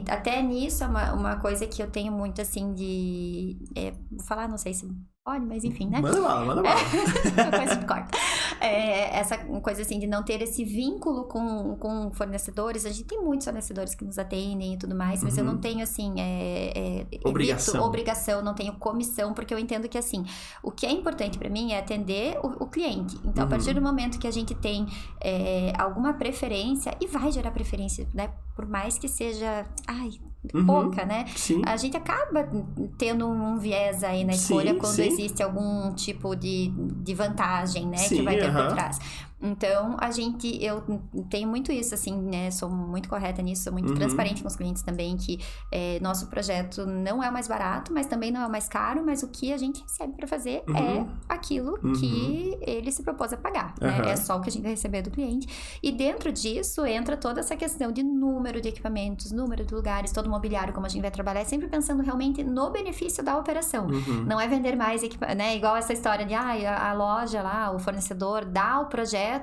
Até nisso é uma coisa que eu tenho muito, assim, vou falar, não sei se pode, mas enfim, né? Manda bala. Coisa de corta. Essa coisa, assim, de não ter esse vínculo com fornecedores. A gente tem muitos fornecedores que nos atendem e tudo mais, mas eu não tenho, assim, obrigação, não tenho comissão, porque eu entendo que, assim, o que é importante pra mim é atender o cliente. Então, a partir do momento que a gente tem alguma preferência, e vai gerar preferência, né? Por mais que seja, pouca, né? Sim. A gente acaba tendo um viés aí na escolha quando existe algum tipo de vantagem, né? Que vai ter por trás. Então, eu tenho muito isso, assim, né? Sou muito correta nisso, sou muito transparente com os clientes também, que nosso projeto não é o mais barato, mas também não é o mais caro, mas o que a gente recebe pra fazer é aquilo que ele se propôs a pagar, né? É só o que a gente vai receber do cliente. E dentro disso, entra toda essa questão de número de equipamentos, número de lugares, todo o mobiliário, como a gente vai trabalhar, sempre pensando realmente no benefício da operação. Não é vender mais equipamento, né? Igual essa história de, a loja lá, o fornecedor dá o projeto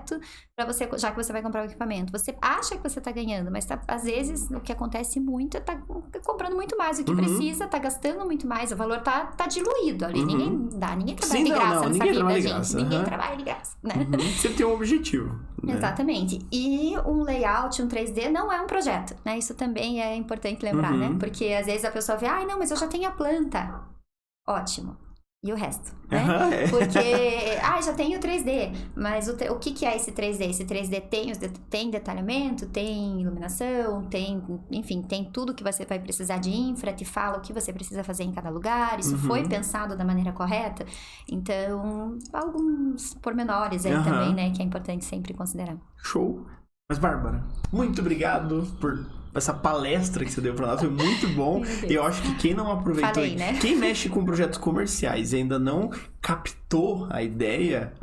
para você, já que você vai comprar o equipamento. Você acha que você tá ganhando, mas às vezes o que acontece muito é tá comprando muito mais do que precisa, tá gastando muito mais, o valor tá diluído ali. Ninguém trabalha de graça nessa vida, gente. Ninguém trabalha de graça, né? Sempre tem um objetivo. Né? Exatamente. E um layout, um 3D não é um projeto, né? Isso também é importante lembrar, né? Porque às vezes a pessoa vê, não, mas eu já tenho a planta. Ótimo. E o resto, né? Porque, já tem o 3D, mas o que é esse 3D? Esse 3D tem detalhamento, tem iluminação, enfim, tem tudo que você vai precisar de infra, te fala o que você precisa fazer em cada lugar, isso foi pensado da maneira correta. Então, alguns pormenores aí também, né, que é importante sempre considerar. Show! Mas, Bárbara, muito obrigado por essa palestra que você deu pra nós, foi muito bom. E eu acho que quem não aproveitou, quem mexe com projetos comerciais e ainda não captou a ideia,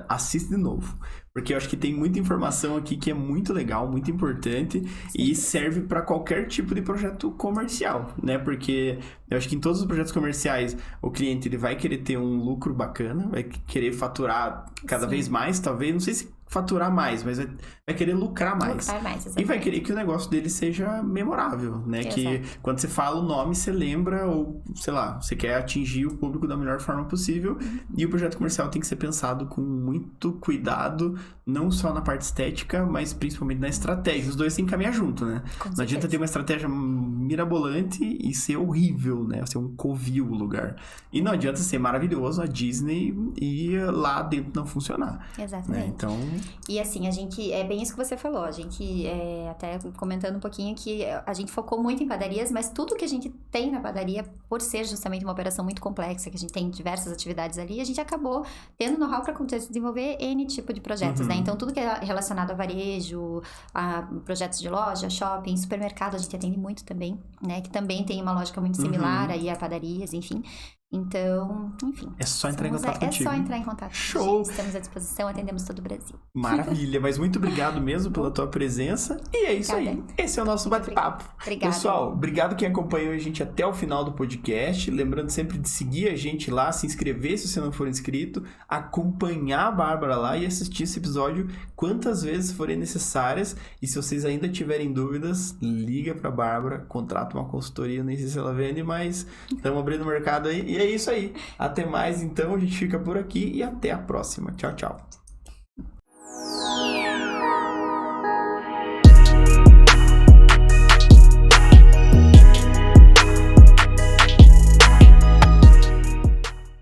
assiste de novo. porque eu acho que tem muita informação aqui que é muito legal, muito importante e serve para qualquer tipo de projeto comercial, né? Porque eu acho que em todos os projetos comerciais o cliente ele vai querer ter um lucro bacana, vai querer faturar cada vez mais, talvez, não sei se faturar mais, mas vai querer lucrar mais. Lucrar mais, e vai querer que o negócio dele seja memorável, né? Exato. Que quando você fala o nome, você lembra, ou sei lá, você quer atingir o público da melhor forma possível. E o projeto comercial tem que ser pensado com muito cuidado, não só na parte estética, mas principalmente na estratégia. Os dois têm que caminhar junto, né? Não adianta ter uma estratégia mirabolante e ser horrível, né? Ser um covil o lugar. E não adianta ser maravilhoso a Disney e lá dentro não funcionar. Exatamente. Né? Então... E assim, a gente, é bem isso que você falou, a gente, até comentando um pouquinho que a gente focou muito em padarias, mas tudo que a gente tem na padaria, por ser justamente uma operação muito complexa, que a gente tem diversas atividades ali, a gente acabou tendo know-how para desenvolver N tipo de projetos, né? Então, tudo que é relacionado a varejo, a projetos de loja, shopping, supermercado, a gente atende muito também, né? Que também tem uma lógica muito similar aí a padarias, enfim. Então, enfim. É só entrar em contato contigo. É só entrar em contato. Show! Estamos à disposição, atendemos todo o Brasil. Maravilha, mas muito obrigado mesmo pela tua presença. E é isso aí. Esse é o nosso bate-papo. Obrigada. Pessoal, obrigado quem acompanhou a gente até o final do podcast. Lembrando sempre de seguir a gente lá, se inscrever se você não for inscrito, acompanhar a Bárbara lá e assistir esse episódio quantas vezes forem necessárias. E se vocês ainda tiverem dúvidas, liga pra Bárbara, contrata uma consultoria, nem sei se ela vende, mas estamos abrindo o mercado aí. E é isso aí. Até mais, então. A gente fica por aqui e até a próxima. Tchau, tchau.